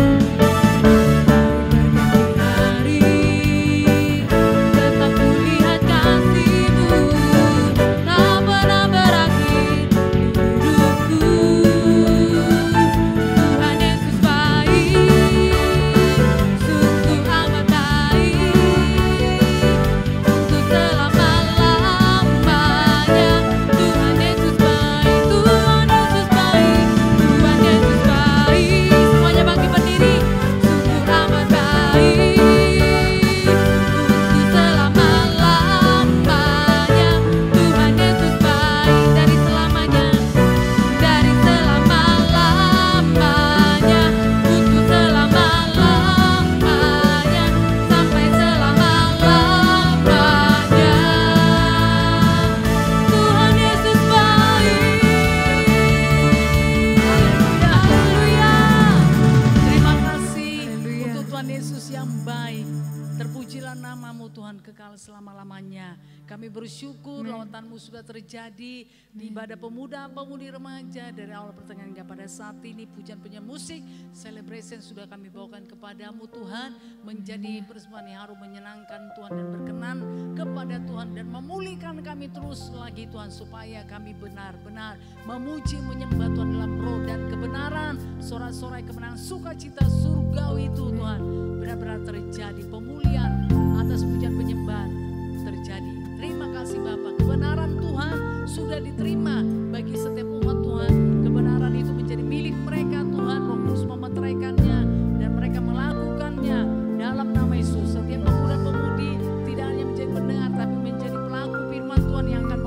selama-lamanya. Kami bersyukur lautan-Mu sudah terjadi di ibadah pemuda, pemudi, remaja dari awal pertengahan hingga pada saat ini. Pujian-pujian musik, celebration sudah kami bawakan kepadamu Tuhan, menjadi persembahan yang harum, menyenangkan Tuhan dan berkenan kepada Tuhan dan memulihkan kami terus lagi Tuhan, supaya kami benar-benar memuji, menyembah Tuhan dalam roh dan kebenaran. Sorak-sorai kemenangan, sukacita surgawi itu Tuhan benar-benar terjadi, pemulihan atas pujian penyembahan terjadi. Terima kasih Bapa, kebenaran Tuhan sudah diterima bagi setiap umat Tuhan. Kebenaran itu menjadi milik mereka Tuhan. Roh Kudus memeteraikannya dan mereka melakukannya dalam nama Yesus. Setiap pemuda-pemudi tidak hanya menjadi pendengar, tapi menjadi pelaku firman Tuhan yang akan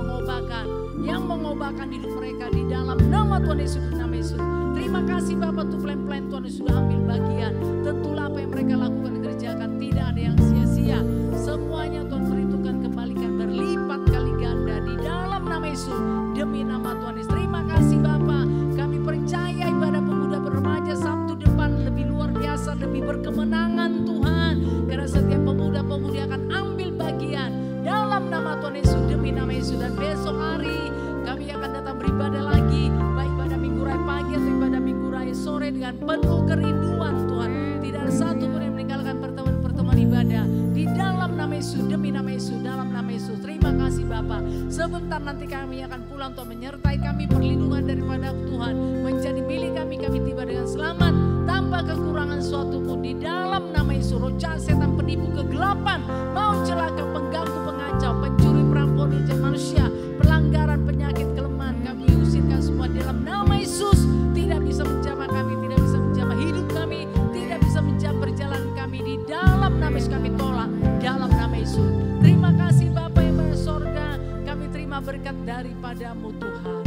mengubahkan hidup mereka di dalam nama Tuhan Yesus, nama Yesus. Terima kasih Bapa untuk plan-plan Tuhan yang sudah ambil bagian. Tentulah apa yang mereka lakukan dikerjakan, tidak ada yang sia-sia. Semuanya Tuhan perhitungkan, kembalikan berlipat kali ganda di dalam nama Yesus, demi nama Tuhan Yesus. Terima kasih Bapa, kami percaya ibadah pemuda berremaja Sabtu depan lebih luar biasa, lebih berkemenangan Tuhan. Karena setiap pemuda-pemudi akan ambil bagian dalam nama Tuhan Yesus, demi nama Yesus. Dan besok hari kami akan datang beribadah lagi, baik pada minggu raya pagi atau ibadah minggu raya sore, dengan penuh kerinduan Tuhan. Tidak ada satu pun yang meninggalkan pertemuan ibadah di dalam nama Yesus, demi nama Yesus, dalam nama Yesus. Terima kasih Bapa. Sebentar nanti kami akan pulang Tuhan, menyertai kami, perlindungan daripada Tuhan menjadi milik kami. Kami tiba dengan selamat tanpa kekurangan suatu pun di dalam nama Yesus. Roh jahat, setan, penipu, kegelapan, mau celaka, pengganggu, pengacau, pencuri, perampok, jahat manusia, pelanggaran, penyakit, kelemahan, kami usirkan semua dalam nama Yesus. Tidak bisa menjamah kami, tidak bisa menjamah hidup kami, tidak bisa menjamah perjalanan kami. Di dalam nama Yesus kami tolak, dalam nama Yesus. Terima kasih Bapa yang di sorga, kami terima berkat daripadamu Tuhan.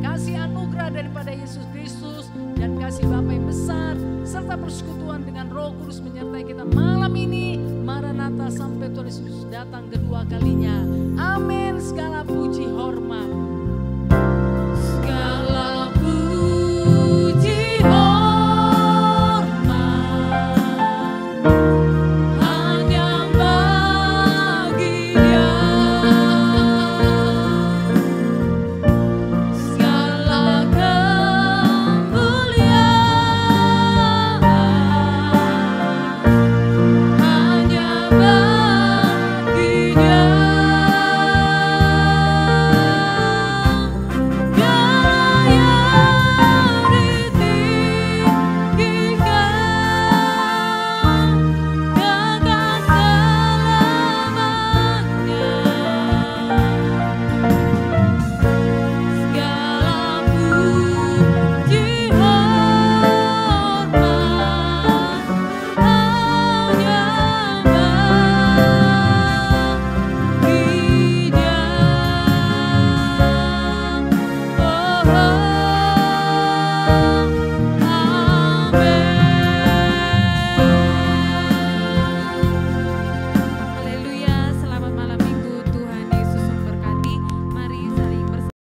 Kasih anugerah daripada Yesus Kristus dan kasih Bapa yang besar serta persekutuan dengan Roh Kudus menyertai kita malam ini. Maranatha, sampai Tuhan Yesus datang kedua kalinya. Amin. Segala puji hormat